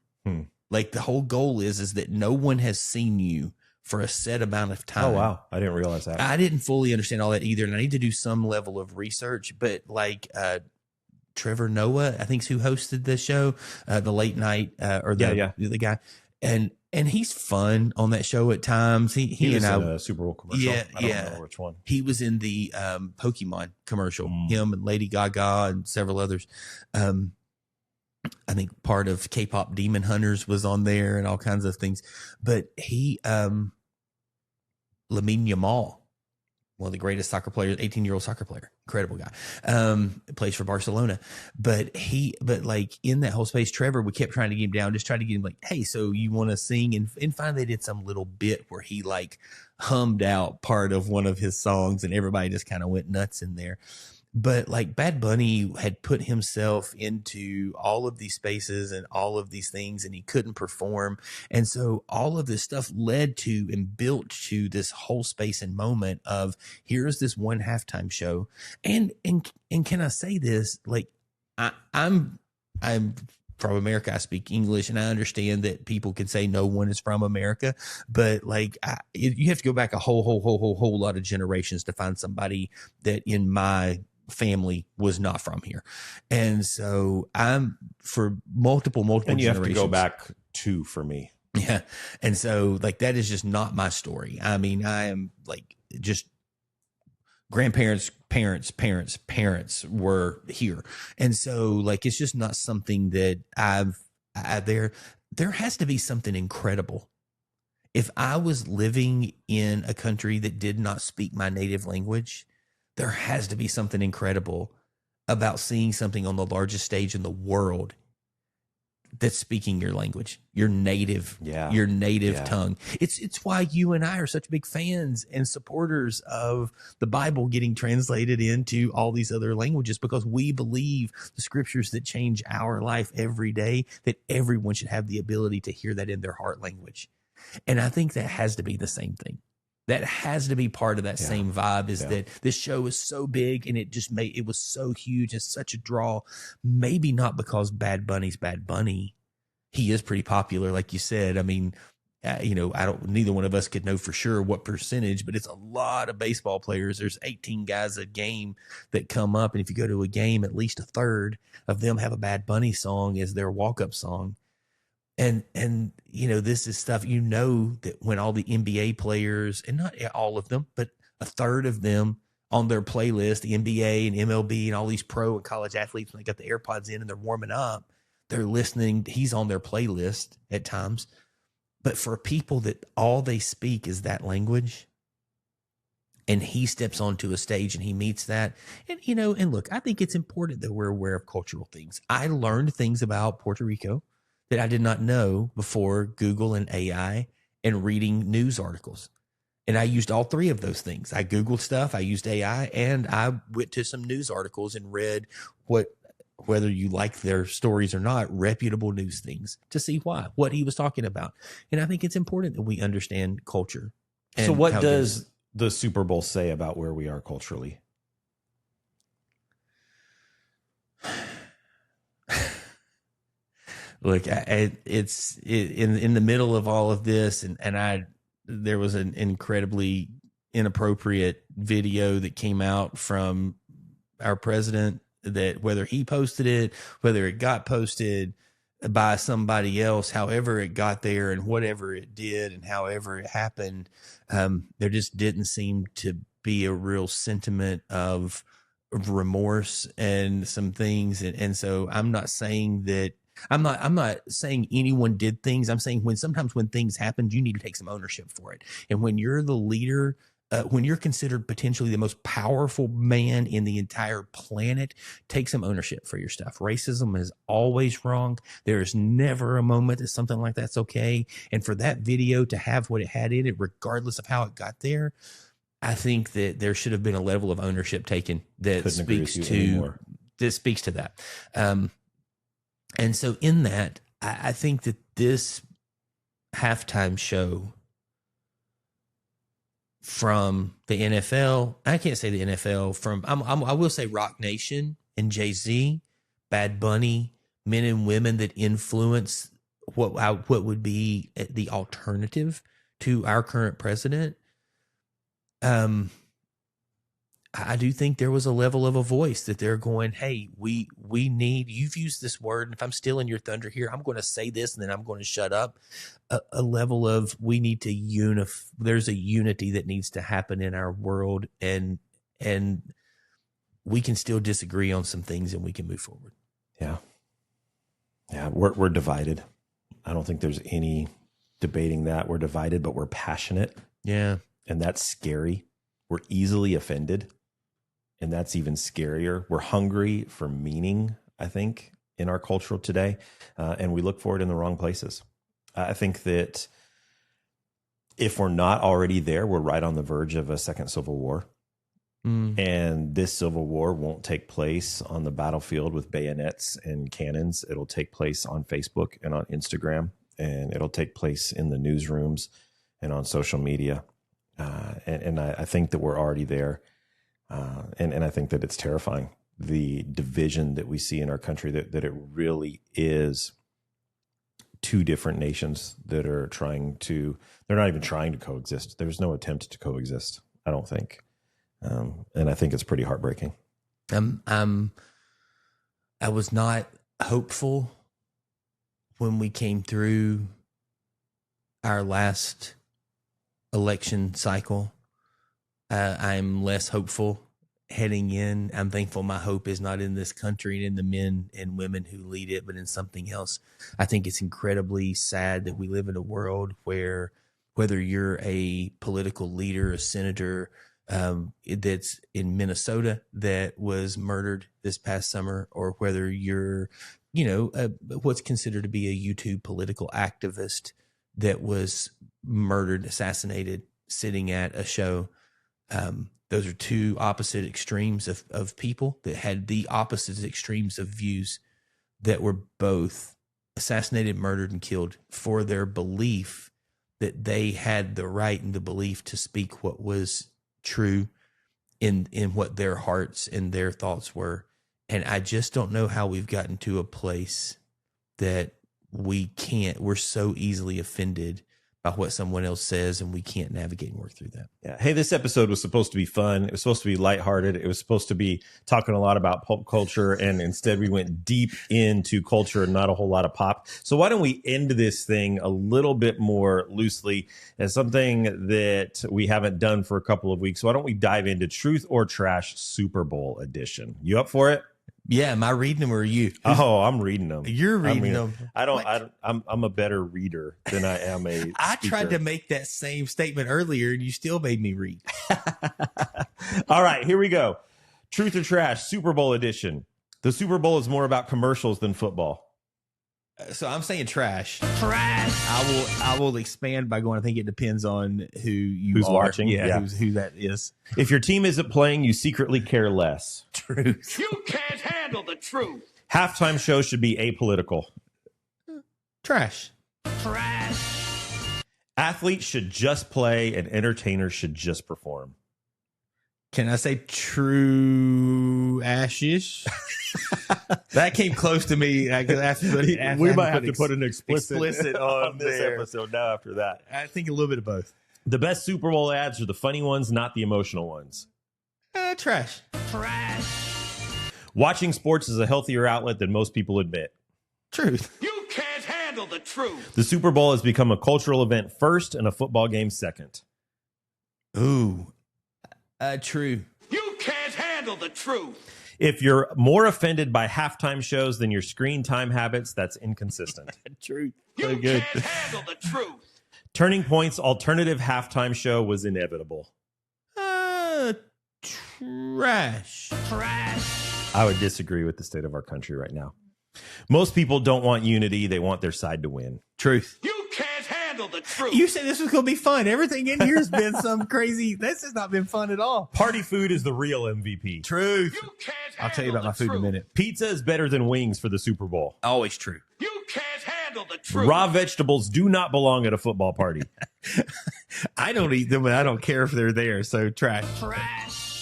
Like, the whole goal is that no one has seen you for a set amount of time. Oh, wow. I didn't realize that. I didn't fully understand all that either. And I need to do some level of research, but like, Trevor Noah, I think, is who hosted the show, the late night, the guy. And he's fun on that show at times. He was in a Super Bowl commercial. Yeah, I don't remember which one. He was in the Pokemon commercial. Him and Lady Gaga and several others. I think part of K-pop Demon Hunters was on there and all kinds of things. But Lamine Yamal one of the greatest soccer players, 18-year-old soccer player, incredible guy. Plays for Barcelona, but like in that whole space, Trevor, we kept trying to get him down, just trying to get him like, hey, so you want to sing? And finally they did some little bit where he like hummed out part of one of his songs, and everybody just kind of went nuts in there. But like Bad Bunny had put himself into all of these spaces and all of these things, and he couldn't perform. And so all of this stuff led to and built to this whole space and moment of here's this one halftime show. And can I say this? Like I'm from America. I speak English, and I understand that people can say no one is from America, but like you have to go back a whole lot of generations to find somebody that in my family was not from here. And so I'm for multiple and you generations. Have to go back 2 for me. Yeah. And so like that is just not my story. I mean, I am like just grandparents, parents were here. And so like it's just not something that there has to be something incredible. If I was living in a country that did not speak my native language, there has to be something incredible about seeing something on the largest stage in the world that's speaking your language, your native tongue. It's why you and I are such big fans and supporters of the Bible getting translated into all these other languages, because we believe the scriptures that change our life every day, that everyone should have the ability to hear that in their heart language. And I think that has to be the same thing. That has to be part of that same vibe, is that this show is so big and it was so huge. It's such a draw. Maybe not because Bad Bunny's Bad Bunny. He is pretty popular, like you said. I mean, neither one of us could know for sure what percentage, but it's a lot of baseball players. There's 18 guys a game that come up. And if you go to a game, at least a third of them have a Bad Bunny song as their walk-up song. And this is stuff, that when all the NBA players, and not all of them, but a third of them on their playlist, the NBA and MLB and all these pro and college athletes, when they got the AirPods in and they're warming up, they're listening. He's on their playlist at times. But for people that all they speak is that language, and he steps onto a stage and he meets that, and look, I think it's important that we're aware of cultural things. I learned things about Puerto Rico that I did not know before Google and AI and reading news articles. And I used all 3 of those things. I Googled stuff, I used AI, and I went to some news articles and read whether you like their stories or not, reputable news things to see what he was talking about. And I think it's important that we understand culture. So what does the Super Bowl say about where we are culturally? Look, it's in the middle of all of this, and there was an incredibly inappropriate video that came out from our president, that whether he posted it, whether it got posted by somebody else, however it got there and whatever it did and however it happened, there just didn't seem to be a real sentiment of remorse and some things. And so I'm not saying that I'm not saying anyone did things. I'm saying sometimes when things happen, you need to take some ownership for it. And when you're the leader, when you're considered potentially the most powerful man in the entire planet, take some ownership for your stuff. Racism is always wrong. There is never a moment that something like that's okay. And for that video to have what it had in it, regardless of how it got there, I think that there should have been a level of ownership taken that speaks to that. And so in that, I think that this halftime show from the NFL, I can't say the NFL, I will say Rock Nation and Jay-Z, Bad Bunny, men and women that influence what would be the alternative to our current president. I do think there was a level of a voice that they're going, hey, we need, you've used this word, and if I'm stealing your thunder here, I'm going to say this and then I'm going to shut up. A level of, we need to there's a unity that needs to happen in our world, and we can still disagree on some things and we can move forward. Yeah. We're divided. I don't think there's any debating that. We're divided, but we're passionate. Yeah. And that's scary. We're easily offended, and that's even scarier. We're hungry for meaning, I think, in our culture today, and we look for it in the wrong places. I think that if we're not already there, we're right on the verge of a second civil war. And this civil war won't take place on the battlefield with bayonets and cannons. It'll take place on Facebook and on Instagram, and it'll take place in the newsrooms and on social media. And I think that we're already there. And I think that it's terrifying, the division that we see in our country, that it really is two different nations that are they're not even trying to coexist. There's no attempt to coexist, I don't think. And I think it's pretty heartbreaking. I was not hopeful when we came through our last election cycle. I'm less hopeful heading in. I'm thankful my hope is not in this country and in the men and women who lead it, but in something else. I think it's incredibly sad that we live in a world where whether you're a political leader, a senator, that's in Minnesota that was murdered this past summer, or whether you're, what's considered to be a YouTube political activist that was murdered, assassinated, sitting at a show. Those are two opposite extremes of people that had the opposite extremes of views, that were both assassinated, murdered, and killed for their belief that they had the right and the belief to speak what was true in what their hearts and their thoughts were. And I just don't know how we've gotten to a place that we're so easily offended by what someone else says, and we can't navigate and work through that. Yeah. Hey, this episode was supposed to be fun. It was supposed to be lighthearted. It was supposed to be talking a lot about pulp culture, and instead we went deep into culture and not a whole lot of pop. So why don't we end this thing a little bit more loosely as something that we haven't done for a couple of weeks? Why don't we dive into Truth or Trash Super Bowl edition? You up for it? Yeah, am I reading them or are you? I'm reading them. You're reading them. I'm a better reader than I am a speaker. I tried to make that same statement earlier and you still made me read. All right, here we go. Truth or Trash Super Bowl edition. The Super Bowl is more about commercials than football. So I'm saying trash. Trash. I will expand by going, I think it depends on who's watching. Yeah. Who that is. If your team isn't playing, you secretly care less. Truth. You can't handle the truth. Halftime shows should be apolitical. Trash. Trash. Athletes should just play and entertainers should just perform. Can I say true ashish? That came close to me. We might have to put an explicit on this episode now after that. I think a little bit of both. The best Super Bowl ads are the funny ones, not the emotional ones. Trash. Trash. Watching sports is a healthier outlet than most people admit. Truth. You can't handle the truth. The Super Bowl has become a cultural event first and a football game second. Ooh. True. You can't handle the truth. If you're more offended by halftime shows than your screen time habits, that's inconsistent. Truth. You So good. can't handle the truth. Turning Point's alternative halftime show was inevitable. Trash. Trash. I would disagree with the state of our country right now. Most people don't want unity. They want their side to win. Truth. You can't handle the truth. You said this was going to be fun. Everything in here has been some crazy. This has not been fun at all. Party food is the real MVP. Truth. You can't I'll tell you handle about my the food in a truth. minute. Pizza is better than wings for the Super Bowl. Always true. You can't handle the truth. Raw vegetables do not belong at a football party. I don't eat them, but I don't care if they're there. So trash. Trash.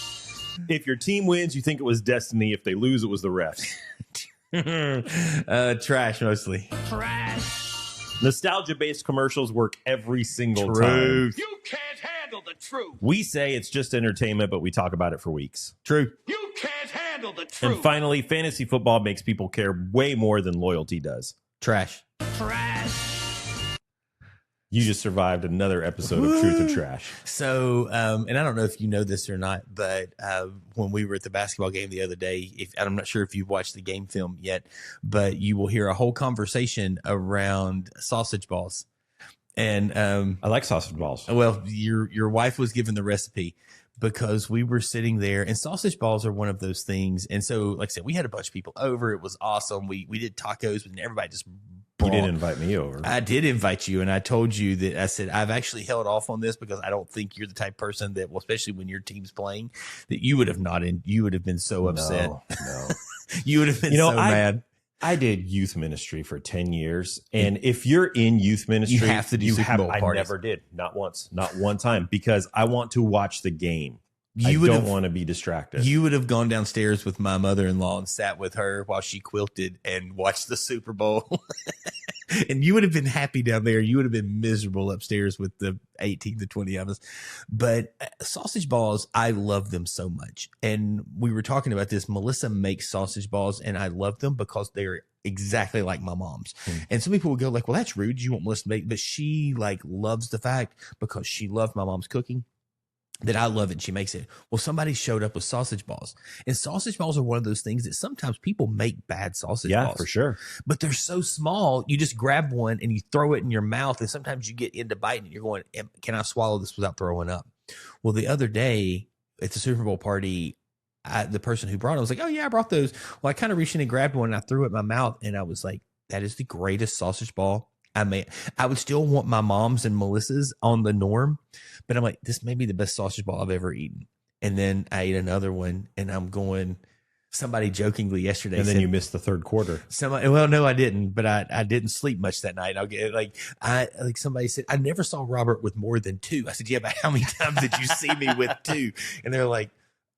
If your team wins, you think it was destiny. If they lose, it was the refs. Trash mostly. Trash. Nostalgia-based commercials work every single time. Truth. You can't handle the truth. We say it's just entertainment, but we talk about it for weeks. True. You can't handle the truth. And finally, fantasy football makes people care way more than loyalty does. Trash. Trash. You just survived another episode of Truth or Trash. So, and I don't know if you know this or not, but when we were at the basketball game the other day, I'm not sure if you've watched the game film yet, but you will hear a whole conversation around sausage balls. And I like sausage balls. well, your wife was given the recipe, because we were sitting there, and sausage balls are one of those things. And so, like I said, we had a bunch of people over. It was awesome. We did tacos, and everybody just You didn't invite me over. I did invite you, and I told you that I said I've actually held off on this because I don't think you're the type of person that, well, especially when your team's playing, that you would have not in. You would have been so upset. No. You would have been so mad. I did youth ministry for 10 years. And if you're in youth ministry, you have to do Super Bowl parties. I never did. Not once. Not one time. Because I want to watch the game. I don't want to be distracted. You would have gone downstairs with my mother-in-law and sat with her while she quilted and watched the Super Bowl. And you would have been happy down there. You would have been miserable upstairs with the 18 to 20 of us. But sausage balls, I love them so much. And we were talking about this. Melissa makes sausage balls, and I love them because they're exactly like my mom's. And some people would go like, well, that's rude. You want Melissa to make, but she like loves the fact, because she loved my mom's cooking, that I love it. She makes it. Well, somebody showed up with sausage balls, and sausage balls are one of those things that sometimes people make bad sausage balls. Yeah, for sure. But they're so small. You just grab one and you throw it in your mouth. And sometimes you get into biting and you're going, can I swallow this without throwing up? Well, the other day at the Super Bowl party, the person who brought it was like, oh yeah, I brought those. Well, I kind of reached in and grabbed one and I threw it in my mouth, and I was like, that is the greatest sausage ball I made. I would still want my mom's and Melissa's on the norm, but I'm like, this may be the best sausage ball I've ever eaten. And then I ate another one, and I'm going, somebody jokingly yesterday and then said, you missed the third quarter. Somebody, well, no, I didn't, but I didn't sleep much that night. I'll get like somebody said, I never saw Robert with more than two. I said, yeah, but how many times did you see me with two? And they're like,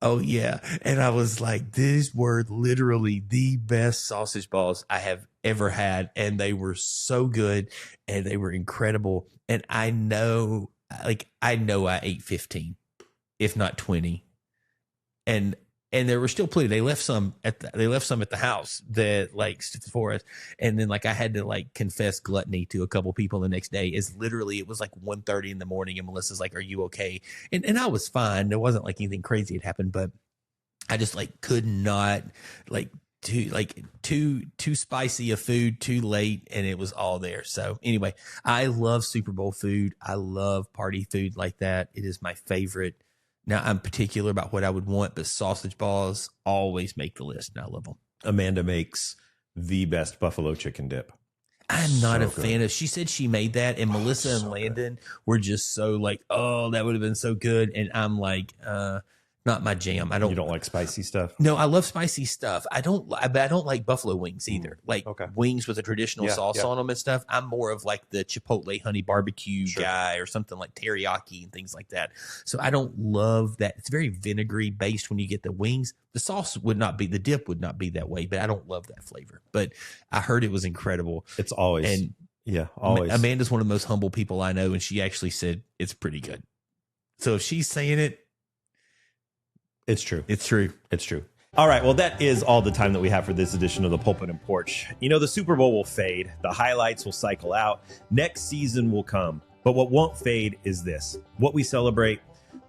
oh yeah. And I was like, these were literally the best sausage balls I have ever had. And they were so good, and they were incredible. And I know I ate 15, if not 20. And there were still plenty. They left some at the house that like stood for us. And then like I had to like confess gluttony to a couple people the next day. It was like 1:30 in the morning, and Melissa's like, are you okay? And I was fine. There wasn't like anything crazy had happened, but I just like could not too spicy a food too late, and it was all there. So anyway, I love Super Bowl food. I love party food like that. It is my favorite. Now, I'm particular about what I would want, but sausage balls always make the list, and I love them. Amanda makes the best buffalo chicken dip. I'm not a fan of. She said she made that, and Melissa and Landon were just so like, oh, that would have been so good. And I'm like, not my jam. You don't like spicy stuff? No, I love spicy stuff. I don't like buffalo wings either. Like wings with a traditional sauce on them and stuff. I'm more of like the Chipotle honey barbecue guy, or something like teriyaki and things like that. So I don't love that. It's very vinegary based when you get the wings. The dip would not be that way, but I don't love that flavor. But I heard it was incredible. It's always, always. Amanda's one of the most humble people I know, and she actually said it's pretty good. So if she's saying it, it's true. It's true. It's true. All right. Well, that is all the time that we have for this edition of the Pulpit and Porch. You know, the Super Bowl will fade. The highlights will cycle out. Next season will come. But what won't fade is this: what we celebrate,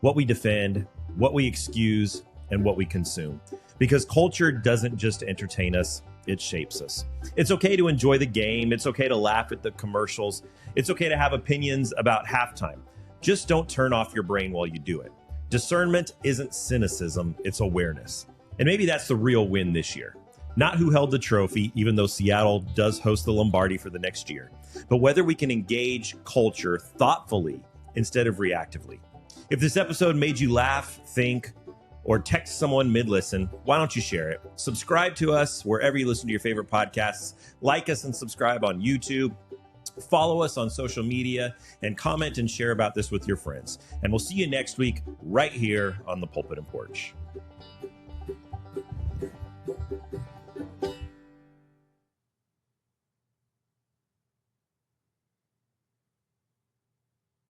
what we defend, what we excuse, and what we consume. Because culture doesn't just entertain us, it shapes us. It's okay to enjoy the game. It's okay to laugh at the commercials. It's okay to have opinions about halftime. Just don't turn off your brain while you do it. Discernment isn't cynicism, it's awareness. And maybe that's the real win this year. Not who held the trophy, even though Seattle does host the Lombardi for the next year, but whether we can engage culture thoughtfully instead of reactively. If this episode made you laugh, think, or text someone mid-listen, why don't you share it? Subscribe to us wherever you listen to your favorite podcasts. Like us and subscribe on YouTube. Follow us on social media, and comment and share about this with your friends. And we'll see you next week right here on the Pulpit and Porch.